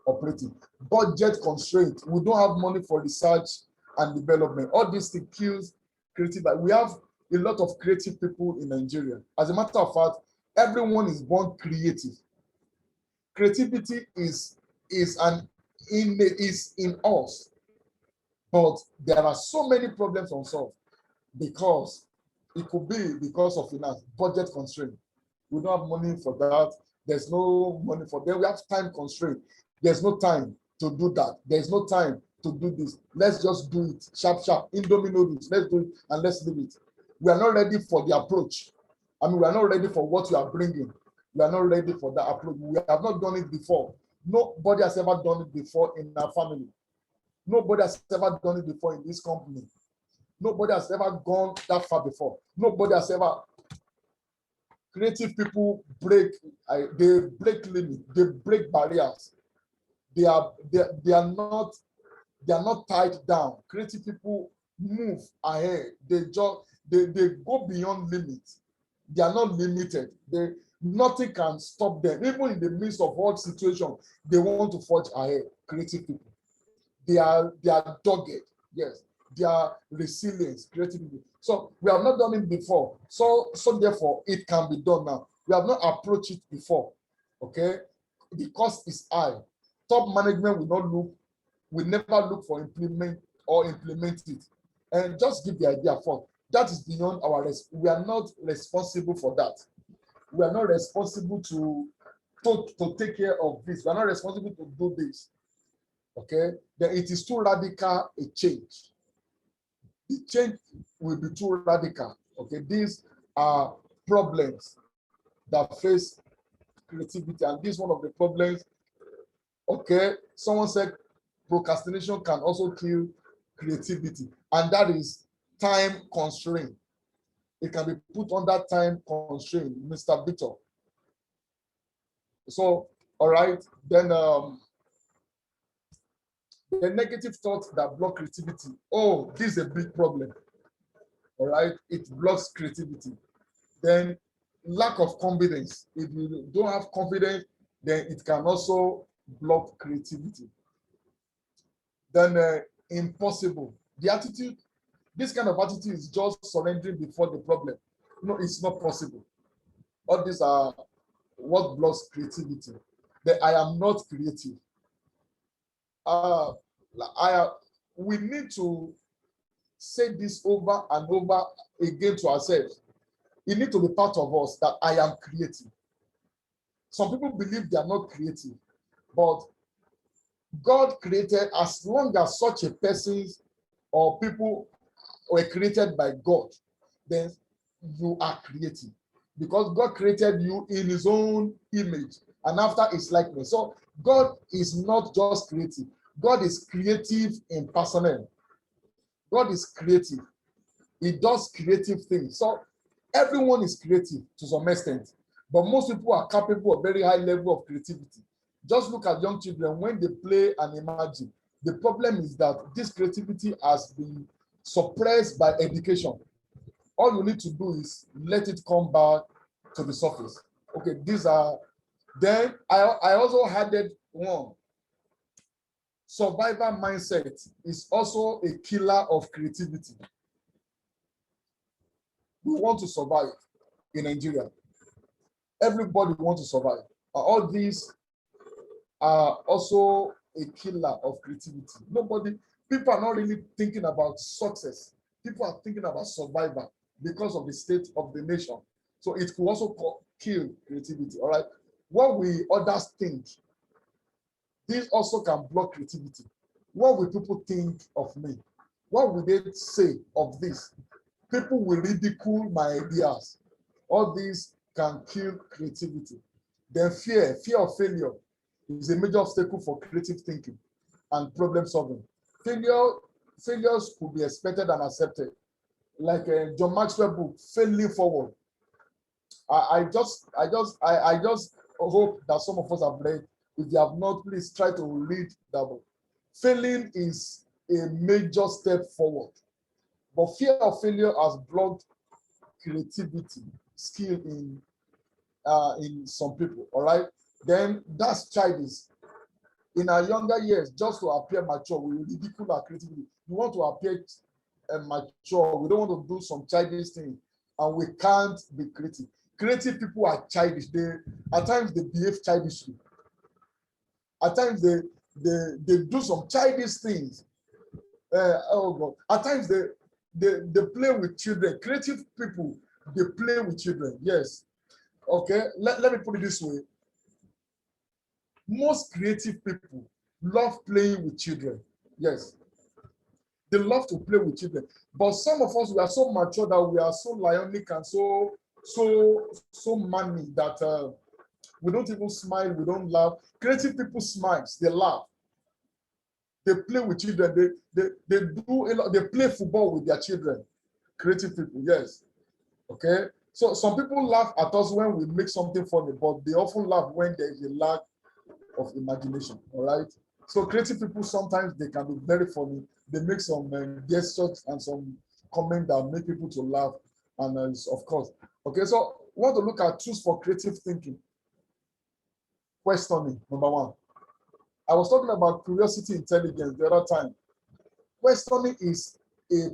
operating. Budget constraint. We don't have money for research and development. All these things kills creative. We have a lot of creative people in Nigeria. As a matter of fact, everyone is born creative. Creativity is in us, but there are so many problems unsolved because it could be because of finance, budget constraint. We don't have money for that. There's no money for that. We have time constraint. There's no time to do that. There's no time to do this. Let's just do it. Sharp. Indomie noodles. Let's do it and let's leave it. We are not ready for the approach. I mean, we are not ready for what you are bringing. We are not ready for that approach. We have not done it before. Nobody has ever done it before in our family. Nobody has ever done it before in this company. Nobody has ever gone that far before. Nobody has ever. Creative people break limits, they break barriers. They are not tied down. Creative people move ahead. They go beyond limits. They are not limited. Nothing can stop them. Even in the midst of hard situation, they want to forge ahead. Creative people. They are dogged. Yes. They are resilient, creative people. So we have not done it before. So therefore, it can be done now. We have not approached it before. Okay? The cost is high. Top management will never look for implement it. And just give the idea for That is beyond our we are not responsible for that. We are not responsible to take care of this. We are not responsible to do this. Okay, then it is too radical a change. The change will be too radical. Okay, these are problems that face creativity, and this is one of the problems. Okay, someone said procrastination can also kill creativity, and that is time constraint. It can be put under time constraint, Mr. Victor. So, all right, then the negative thoughts that block creativity. Oh, this is a big problem. All right, it blocks creativity. Then lack of confidence. If you don't have confidence, then it can also block creativity. Then impossible. The attitude, this kind of attitude is just surrendering before the problem. No, it's not possible. All these are what blocks creativity. That I am not creative. Uh, we need to say this over and over again to ourselves. It needs to be part of us that I am creative. Some people believe they are not creative, but God created, as long as such a person or people were created by God, then you are creative. Because God created you in his own image and after his likeness. So God is not just creative. God is creative in personnel. God is creative. He does creative things. So everyone is creative to some extent, but most people are capable of very high level of creativity. Just look at young children when they play and imagine. The problem is that this creativity has been suppressed by education. All you need to do is let it come back to the surface. Okay, these are, then I also added one. Survivor mindset is also a killer of creativity. We want to survive in Nigeria. Everybody wants to survive. All these are also a killer of creativity. People are not really thinking about success. People are thinking about survival because of the state of the nation. So it could also kill creativity. All right. What we others think, this also can block creativity. What will people think of me? What will they say of this? People will ridicule my ideas. All these can kill creativity. Then fear of failure is a major obstacle for creative thinking and problem solving. Failures could be expected and accepted. Like John Maxwell book, Failing Forward. I just hope that some of us have read. If you have not, please try to read that book. Failing is a major step forward, but fear of failure has blocked creativity, skill in some people. All right, then that's childish. In our younger years, just to appear mature, we ridicule our creativity. We want to appear mature. We don't want to do some childish things, and we can't be creative. Creative people are childish. At times they behave childishly. At times they do some childish things. Oh God! At times they play with children. Creative people, they play with children. Yes. Okay. Let me put it this way. Most creative people love playing with children. Yes. They love to play with children. But some of us, we are so mature that we are so lionic and so manly that we don't even smile, we don't laugh. Creative people smile, they laugh. They play with children. They do a lot. They play football with their children. Creative people, yes. Okay. So some people laugh at us when we make something funny, but they often laugh when there is a lack of imagination. All right. So creative people, sometimes they can be very funny. They make some gestures and some comment that make people to laugh, and of course. Okay. So we want to look at tools for creative thinking. Questioning, number one. I was talking about curiosity intelligence the other time. Questioning is a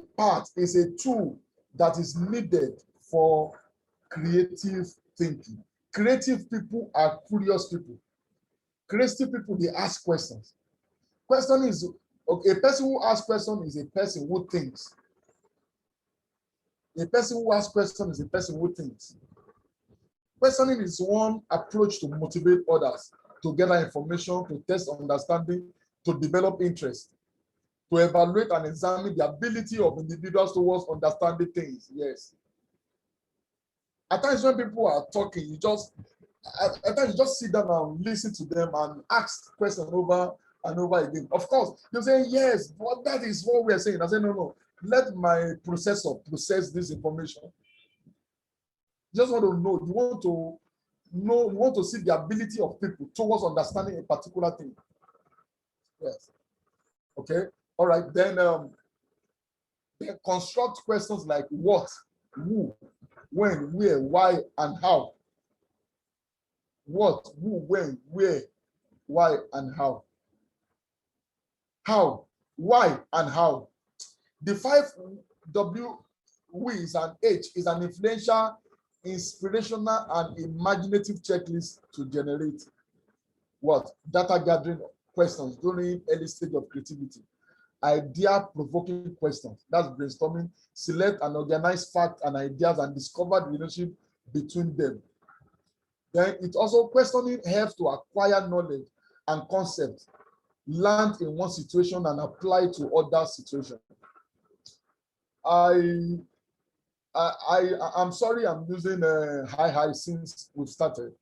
tool that is needed for creative thinking. Creative people are curious people. Creative people, they ask questions. Questioning is, a person who asks questions is a person who thinks. A person who asks questions is a person who thinks. Questioning is one approach to motivate others to gather information, to test understanding, to develop interest, to evaluate and examine the ability of individuals towards understanding things. Yes. At times when people are talking, at times you just sit down and listen to them and ask questions over and over again. Of course, you say, yes, but that is what we are saying. I say, no. Let my processor process this information. You just want to know. You want to see the ability of people towards understanding a particular thing. Yes. Okay. All right. Then construct questions like what, who, when, where, why, and how. What, who, when, where, why, and how. How, why, and how. The 5 W, is an H, is an influential, inspirational, and imaginative checklist to generate what? Data gathering questions during early stage of creativity. Idea-provoking questions, that's brainstorming. Select and organize facts and ideas and discover the relationship between them. Then it also questioning helps to acquire knowledge and concepts learned in one situation and apply to other situations. I'm sorry I'm using high since we've started,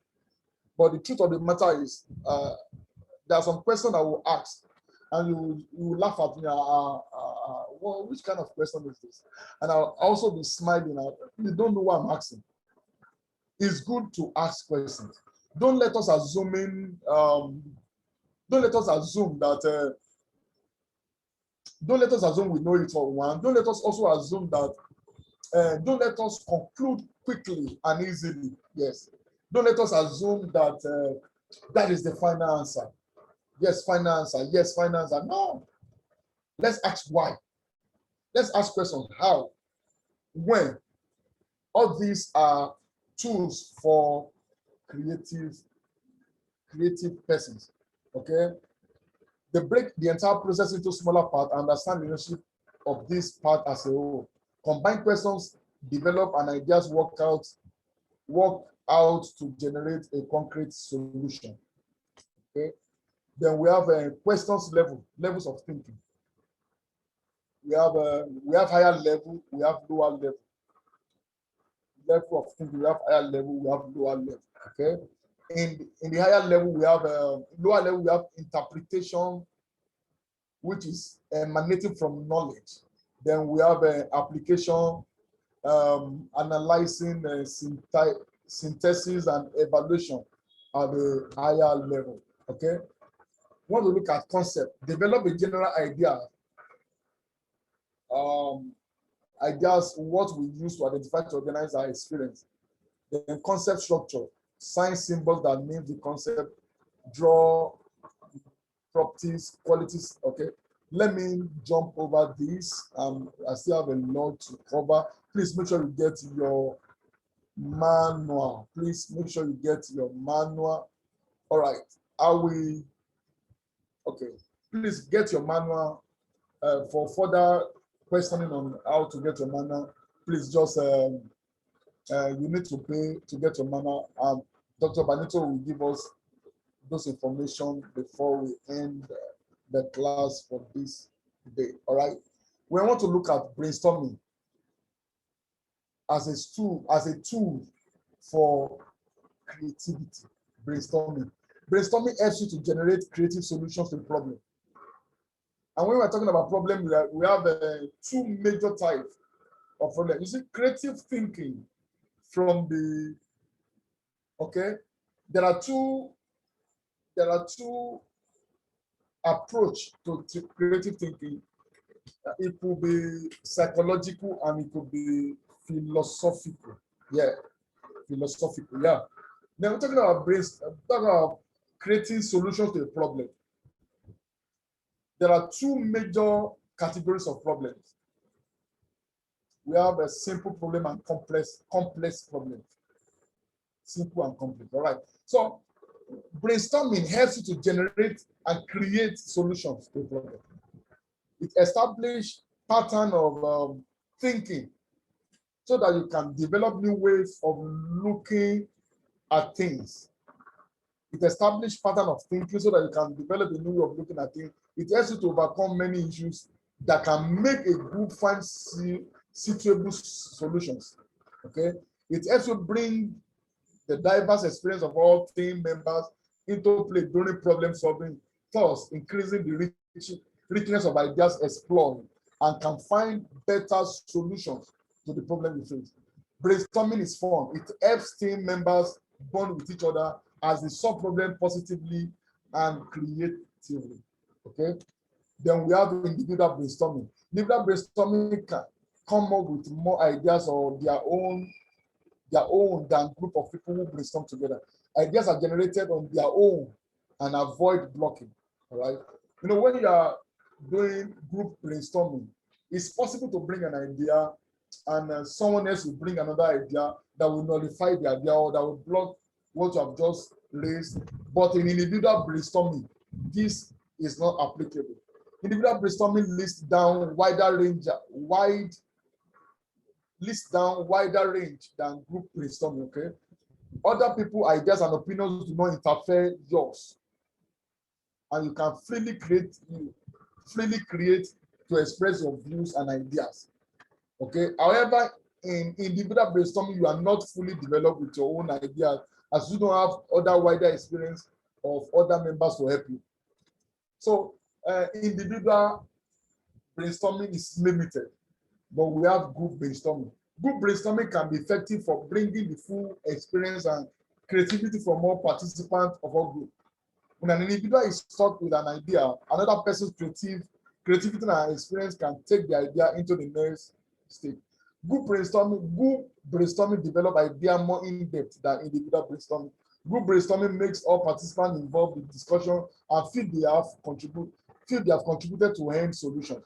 but the truth of the matter is there are some questions I will ask and you will laugh at me. Well, which kind of question is this? And I'll also be smiling. You don't know what I'm asking. It's good to ask questions. Don't let us assume that don't let us assume we know it all. One. Don't let us also assume that don't let us conclude quickly and easily. Yes. Don't let us assume that that is the final answer. Yes, final answer. Yes, final answer. No. Let's ask why. Let's ask questions. How? When? All these are tools for creative persons. Okay? They break the entire process into smaller parts and understand the relationship of this part as a whole. Combine questions, develop an ideas, work out to generate a concrete solution. Okay. Then we have questions levels of thinking. We have higher level, we have lower level. Level of thinking, we have higher level, we have lower level. Okay. In the higher level, we have lower level, we have interpretation, which is emanating from knowledge. Then we have application, analyzing, synthesis, and evaluation at the higher level. Okay. Want to look at concept, develop a general idea. Ideas, what we use to identify to organize our experience. Then concept structure, sign symbols that name the concept, draw properties, qualities. Okay. Let me jump over this. I still have a lot to cover. Please make sure you get your manual. Please make sure you get your manual. All right. Okay. Please get your manual. For further questioning on how to get your manual, please just you need to pay to get your manual. Dr. Benito will give us those information before we end the class for this day. All right. We want to look at brainstorming as a tool for creativity. Brainstorming helps you to generate creative solutions to the problem. And when we're talking about problem, we have 2 major types of problem. You see, creative thinking from the there are two approach to creative thinking. It could be psychological and it could be philosophical. Yeah, philosophical. Yeah. Now we're talking about creating solutions to a problem. There are 2 major categories of problems. We have a simple problem and complex problem. Simple and complex. All right. So brainstorming helps you to generate and create solutions to a problem. It establishes pattern of thinking. so that you can develop new ways of looking at things. It establishes pattern of thinking so that you can develop a new way of looking at things. It helps you to overcome many issues that can make a group find suitable solutions. Okay, it helps you bring the diverse experience of all team members into play during problem solving, thus increasing the richness of ideas explored and can find better solutions to the problem we face. Brainstorming is fun. It helps team members bond with each other as they solve problems positively and creatively. Okay. Then we have individual brainstorming. Individual brainstorming can come up with more ideas or their own than group of people who brainstorm together. Ideas are generated on their own and avoid blocking. All right. You know, when you are doing group brainstorming, it's possible to bring an idea and someone else will bring another idea that will nullify the idea or that will block what you have just raised. But in individual brainstorming, this is not applicable. Individual brainstorming lists down wider range than group brainstorming. Okay, other people's ideas and opinions do not interfere yours, and you can freely create to express your views and ideas. Okay, however, in individual brainstorming, you are not fully developed with your own ideas as you don't have other wider experience of other members to help you. So individual brainstorming is limited, but we have group brainstorming. Group brainstorming can be effective for bringing the full experience and creativity from all participants of our group. When an individual is stuck with an idea, another person's creativity and experience can take the idea into the next stage. Group brainstorming develop idea more in depth than individual brainstorming. Group brainstorming makes all participants involved in discussion and feel they have contributed to end solutions.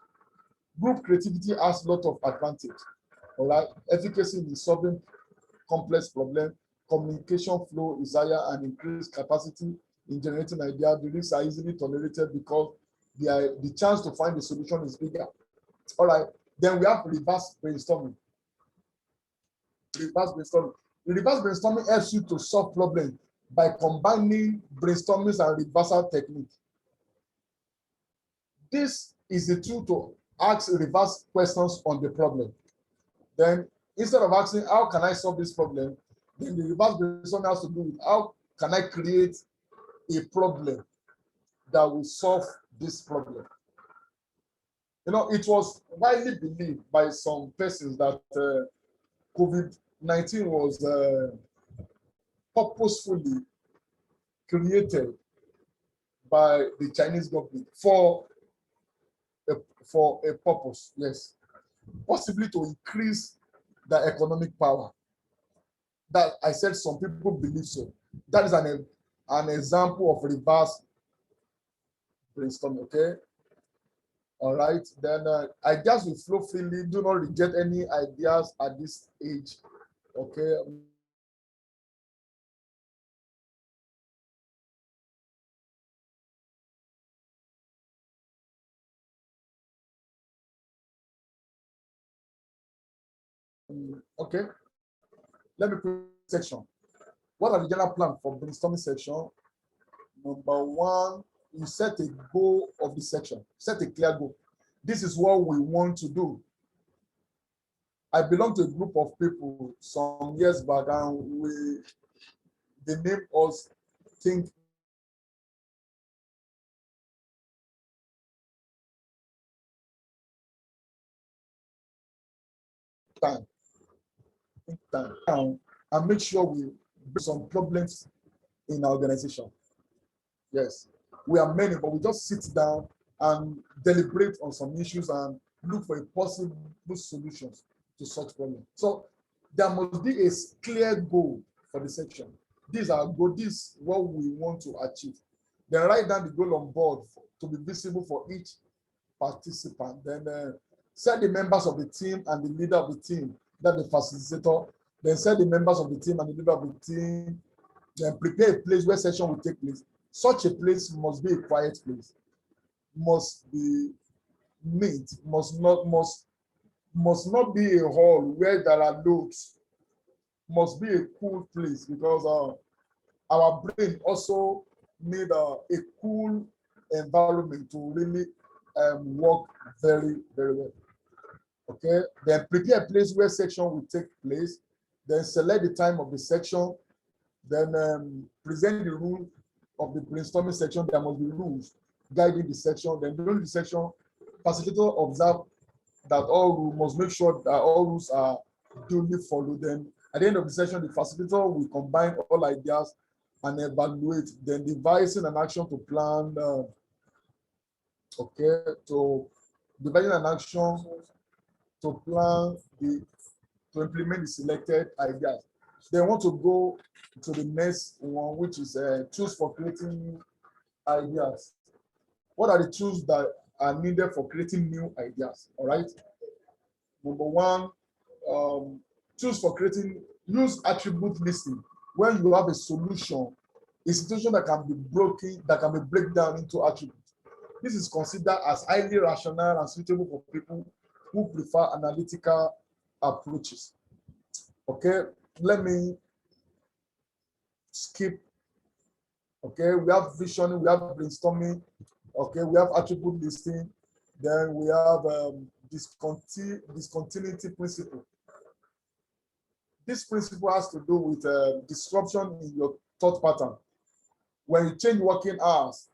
Group creativity has a lot of advantage. All right, efficacy in solving complex problems, communication flow is higher, and increased capacity in generating ideas. The risks are easily tolerated because the chance to find the solution is bigger. All right, then we have reverse brainstorming. Reverse brainstorming helps you to solve problems by combining brainstorming and reversal technique. This is the tool to ask reverse questions on the problem. Then instead of asking, how can I solve this problem? Then the reverse brainstorming has to do with how can I create a problem that will solve this problem. You know, it was widely believed by some persons that COVID-19 was purposefully created by the Chinese government for a purpose, yes, possibly to increase the economic power. That I said some people believe so. That is an example of reverse brainstorming. Okay. All right. Then ideas will flow freely. Do not reject any ideas at this age. Okay. Okay. Let me put section. What are the general plan for brainstorming section? Number one, you set a goal of the section. Set a clear goal. This is what we want to do. I belong to a group of people some years back, and they named us Think Time. Think Time. And make sure we bring some problems in our organization. Yes, we are many, but we just sit down and deliberate on some issues and look for a possible solutions to such problems. So there must be a clear goal for the section. These are goals. This is what we want to achieve. Then write down the goal on board to be visible for each participant. Then set the members of the team and the leader of the team, that the facilitator. Then set the members of the team and the leader of the team. Then prepare a place where session will take place. Such a place must be a quiet place, must be neat, must must not be a hall where there are loads, must be a cool place, because our brain also need a cool environment to really work very, very well. Okay, then prepare a place where section will take place, then select the time of the section, then present the rule of the brainstorming section. There must be rules guiding the section. Then during the section, facilitator observe that all rules must make sure that all rules are duly followed. Then at the end of the session, the facilitator will combine all ideas and evaluate, then devising an action to plan, okay, to devising an action to plan to implement the selected ideas. They want to go to the next one, which is tools for creating ideas. What are the tools that are needed for creating new ideas? All right. Number one, tools for creating, use attribute listing. When you have a solution, a situation that can be broken, that can be break down into attributes. This is considered as highly rational and suitable for people who prefer analytical approaches. Okay, let me skip. Okay, we have visioning, we have brainstorming. Okay, we have attribute listing. Then we have discontinuity principle. This principle has to do with disruption in your thought pattern. When you change working hours,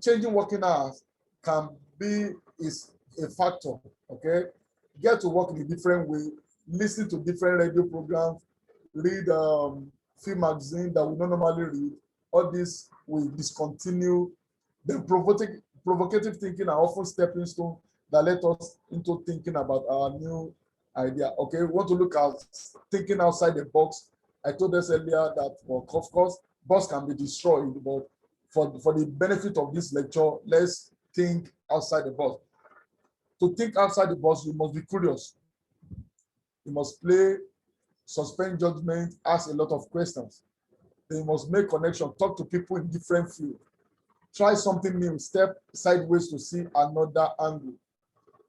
changing working hours can be is a factor. Okay, get to work in a different way, listen to different radio programs, read film magazine that we don't normally read. All this will discontinue. The provocative thinking are often stepping stone that let us into thinking about our new idea. Okay, we want to look at thinking outside the box. I told us earlier that, well, of course, box can be destroyed, but for the benefit of this lecture, let's think outside the box. To think outside the box, you must be curious. You must play, suspend judgment, ask a lot of questions. Then you must make connection, talk to people in different fields. Try something new, step sideways to see another angle.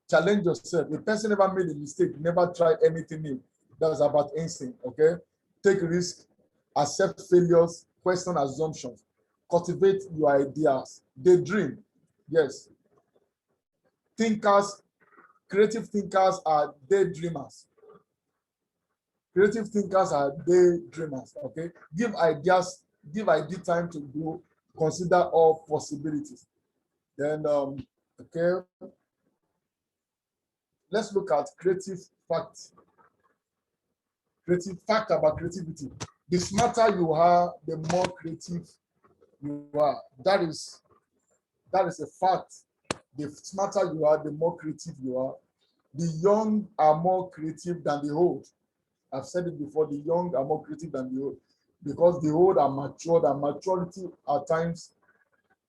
Challenge yourself. A person never made a mistake, never tried anything new. That's about instinct, okay? Take risks, accept failures, question assumptions, cultivate your ideas, daydream. Yes. Thinkers, creative thinkers are daydreamers. Creative thinkers are daydreamers, okay? Give idea time to grow, consider all possibilities. Then, okay, let's look at creative fact. Creative fact about creativity. The smarter you are, the more creative you are. That is a fact. The smarter you are, the more creative you are. The young are more creative than the old. I've said it before, the young are more creative than the old, because the old are matured, and maturity at times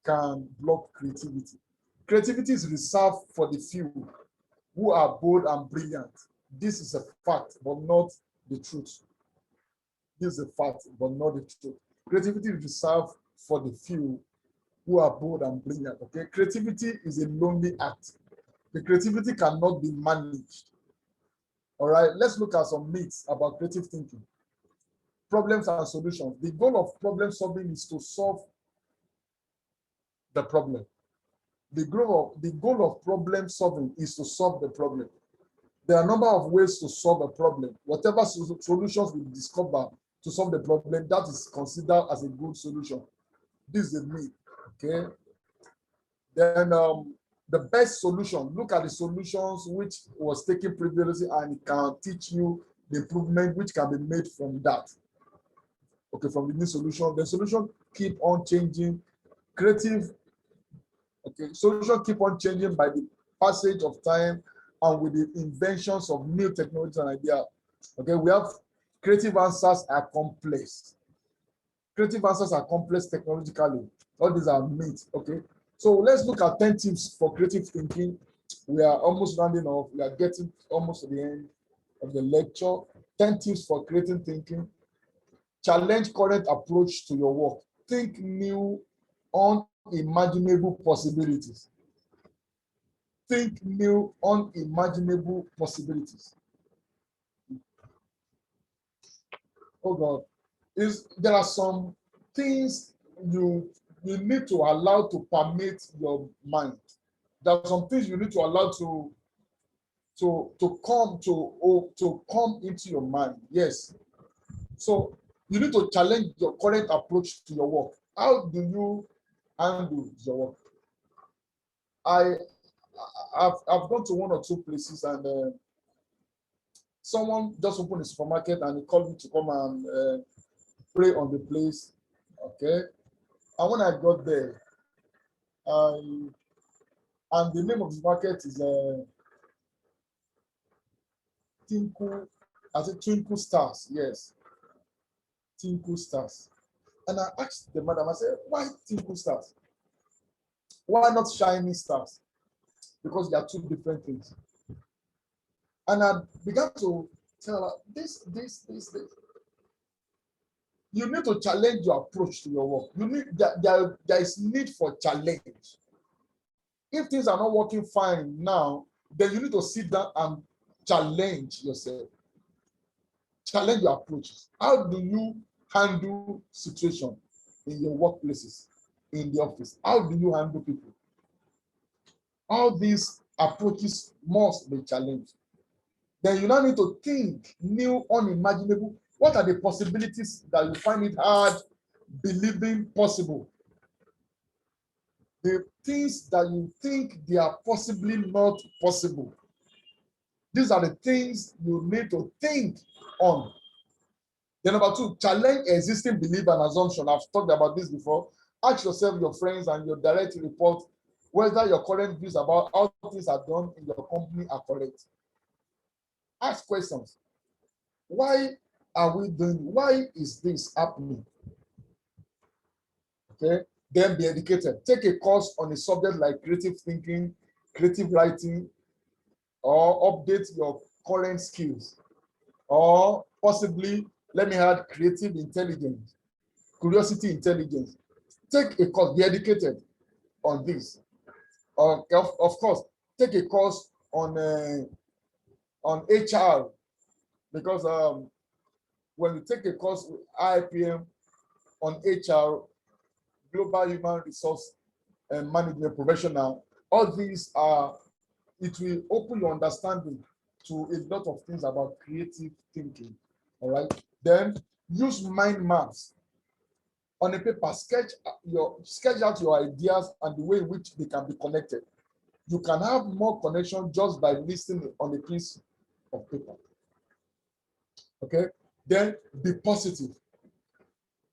can block creativity. Creativity is reserved for the few who are bold and brilliant. This is a fact, but not the truth. This is a fact, but not the truth. Creativity is reserved for the few who are bold and brilliant. Okay, creativity is a lonely act. The creativity cannot be managed. All right, let's look at some myths about creative thinking. Problems and solutions. The goal of problem solving is to solve the problem. The goal of problem solving is to solve the problem. There are a number of ways to solve a problem. Whatever solutions we discover to solve the problem, that is considered as a good solution. This is a myth. Okay. Then the best solution, look at the solutions which was taken previously, and it can teach you the improvement which can be made from that. Okay, from the new solution. The solution keep on changing. Creative, okay, solution keep on changing by the passage of time and with the inventions of new technology and ideas. Okay, we have creative answers are complex. Creative answers are complex technologically. All these are myths. Okay, so let's look at 10 tips for creative thinking. We are almost rounding off. We are getting almost to the end of the lecture. 10 tips for creative thinking. Challenge current approach to your work. Think new, unimaginable possibilities. think new, unimaginable possibilities. Oh God, there are some things you need to allow to permeate your mind. There are some things you need to allow to come into your mind. Yes. So you need to challenge your current approach to your work. How do you handle your work? I've gone to one or two places, and someone just opened a supermarket and he called me to come and pray on the place. Okay. And when I got there, and the name of the market is Twinkle, I said Twinkle Stars. Yes, Twinkle Stars. And I asked the madam, I said, why Twinkle Stars? Why not Shining Stars? Because they are two different things. And I began to tell her this. You need to challenge your approach to your work. You need there is need for challenge. If things are not working fine now, then you need to sit down and challenge yourself. Challenge your approaches. How do you handle situation in your workplaces, in the office? How do you handle people? All these approaches must be challenged. Then you now need to think new, unimaginable. What are the possibilities that you find it hard believing possible? The things that you think they are possibly not possible. These are the things you need to think on. Then number two, challenge existing belief and assumption. I've talked about this before. Ask yourself, your friends, and your direct report whether your current views about how things are done in your company are correct. Ask questions. Why are we doing? Why is this happening? Okay. Then be educated. Take a course on a subject like creative thinking, creative writing, or update your current skills. Or possibly, let me add creative intelligence, curiosity intelligence. Take a course, be educated on this. Of course, take a course on HR, because when you take a course with IIPM on HR, Global Human Resource and Management Professional, all these are, it will open your understanding to a lot of things about creative thinking. All right. Then use mind maps. On a paper, sketch out your ideas and the way in which they can be connected. You can have more connection just by listening on a piece of paper. Okay. Then be positive.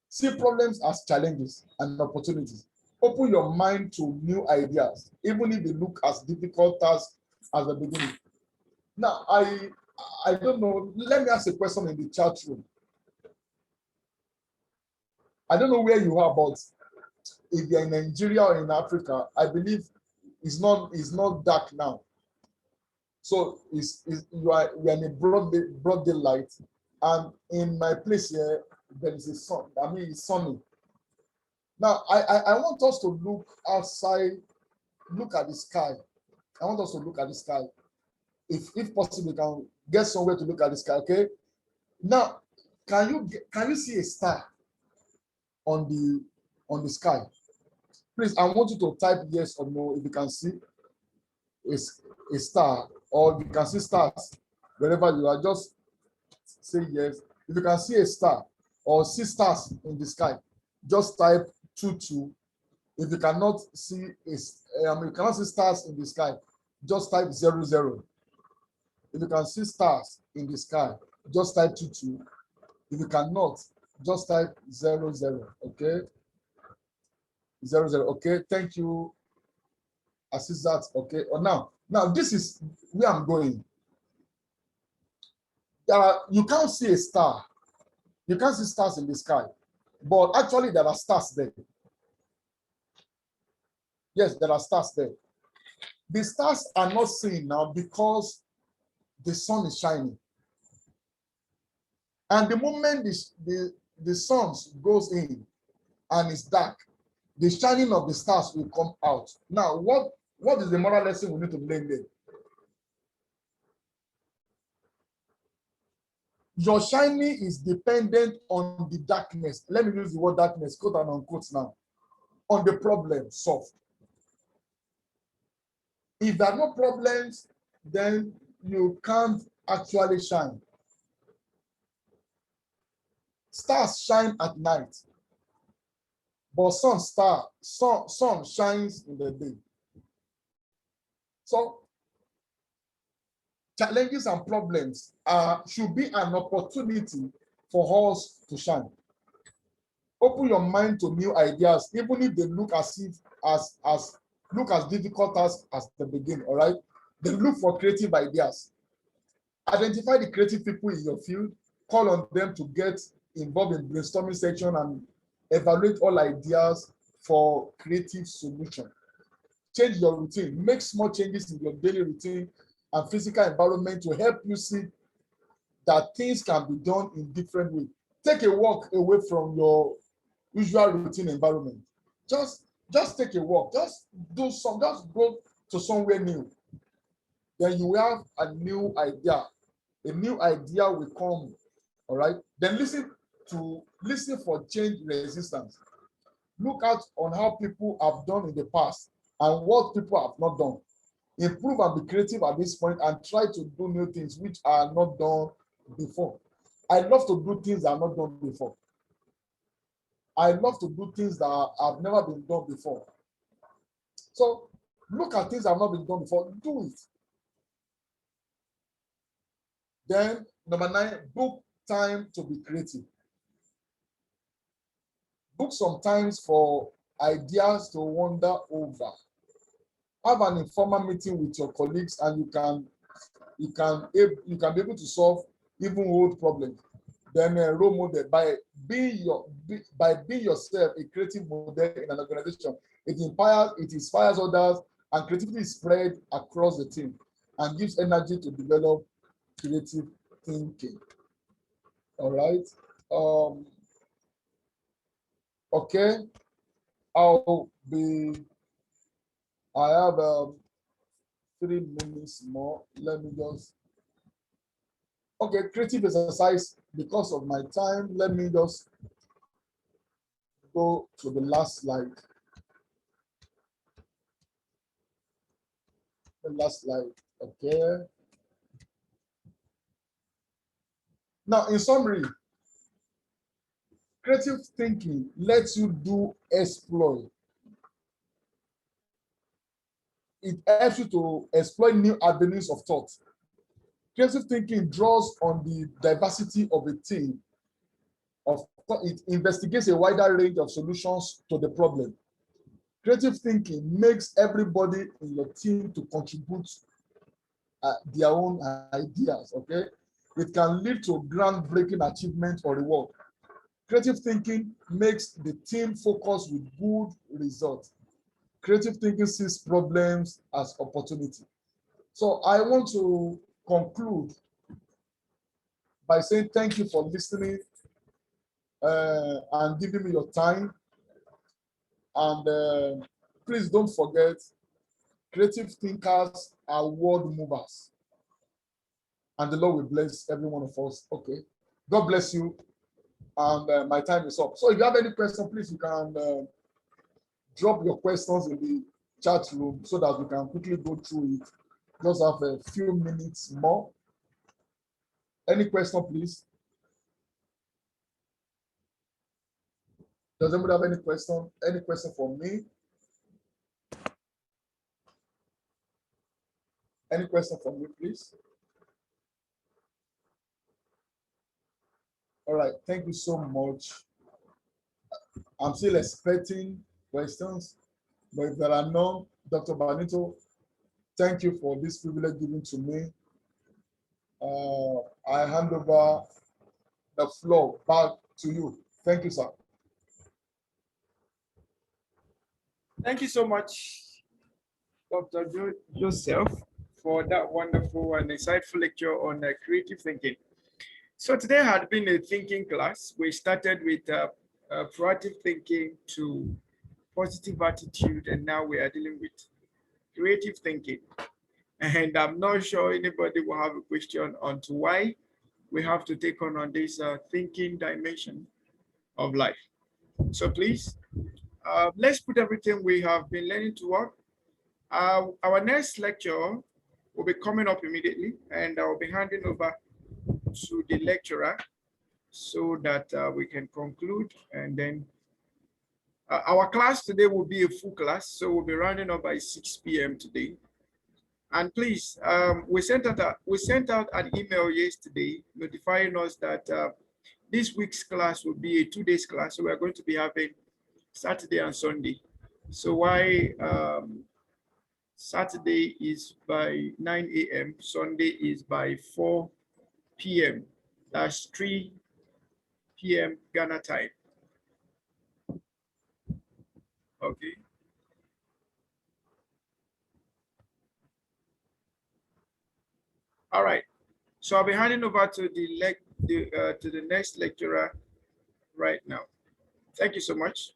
See problems as challenges and opportunities. Open your mind to new ideas, even if they look as difficult as the beginning. Now, I don't know. Let me ask a question in the chat room. I don't know where you are, but if you're in Nigeria or in Africa, I believe it's not dark now. So you are in a broad daylight, and in my place here there is a sun. I mean, it's sunny. Now I want us to look outside, look at the sky. I want us to look at the sky. If possible, we can get somewhere to look at the sky. Okay. Now, can you see a star on the sky? Please, I want you to type yes or no if you can see a star, or if you can see stars wherever you are. Just say yes. If you can see a star or see stars in the sky, just type 22. If you cannot see you cannot see stars in the sky, just type 00. If you can see stars in the sky, just type 22. If you cannot, just type 00. Okay. 00. Okay. Thank you, Assisat. Okay. Now this is where I'm going. You can't see a star. You can't see stars in the sky, but actually there are stars there. Yes, there are stars there. The stars are not seen now because the sun is shining. And the moment the sun goes in and it's dark, the shining of the stars will come out. Now, what What is the moral lesson we need to learn there? Your shining is dependent on the darkness. Let me use the word darkness, quote and unquote now, on the problem solved. If there are no problems, then you can't actually shine. Stars shine at night, but sun shines in the day. So challenges and problems should be an opportunity for us to shine. Open your mind to new ideas, even if they look as difficult as the beginning. All right, then look for creative ideas. Identify the creative people in your field. Call on them to get involved in brainstorming section and evaluate all ideas for creative solution. Change your routine. Make small changes in your daily routine and physical environment to help you see that things can be done in different ways. Take a walk away from your usual routine environment. Just take a walk. Just go to somewhere new. Then you will have a new idea. A new idea will come. All right. Then listen for change resistance. Look out on how people have done in the past and what people have not done. Improve and be creative at this point and try to do new things which are not done before. I love to do things that are not done before. I love to do things that have never been done before. So look at things that have not been done before, do it. Then number 9, book time to be creative. Book some times for ideas to wander over. Have an informal meeting with your colleagues and you can be able to solve even old problems. Then a role model by being yourself a creative model in an organization. It inspires others, and creativity is spread across the team and gives energy to develop creative thinking. All right. Okay. I have 3 minutes more. Let me just. Okay, creative exercise. Because of my time, let me just go to the last slide. The last slide. Okay. Now, in summary, creative thinking lets you do exploit. It helps you to exploit new avenues of thought. Creative thinking draws on the diversity of a team. It investigates a wider range of solutions to the problem. Creative thinking makes everybody in your team to contribute their own ideas, okay? It can lead to groundbreaking achievement or reward. Creative thinking makes the team focus with good results. Creative thinking sees problems as opportunity. So I want to conclude by saying thank you for listening and giving me your time. And please don't forget, creative thinkers are world movers. And the Lord will bless every one of us. Okay. God bless you. And my time is up. So if you have any question, please, you can drop your questions in the chat room so that we can quickly go through it. Just have a few minutes more. Any question, please? Does anybody have any question? Any question for me? Any question for me, please? All right, thank you so much. I'm still expecting questions, but if there are none, Dr. Benito, thank you for this privilege given to me. I hand over the floor back to you. Thank you, sir. Thank you so much, Dr. Joseph, for that wonderful and insightful lecture on creative thinking. So today had been a thinking class. We started with proactive thinking to positive attitude, and now we are dealing with creative thinking. And I'm not sure anybody will have a question on to why we have to take on this thinking dimension of life. So please, let's put everything we have been learning to work. Our next lecture will be coming up immediately, and I'll be handing over to the lecturer so that we can conclude. And then our class today will be a full class, so we'll be running up by 6 p.m. today. And please, we sent out an email yesterday notifying us that this week's class will be a 2 days class. So we're going to be having Saturday and Sunday. So why Saturday is by 9 a.m., Sunday is by 4 p.m. That's 3 p.m. Ghana time. Okay. All right. So I'll be handing over to the next lecturer right now. Thank you so much.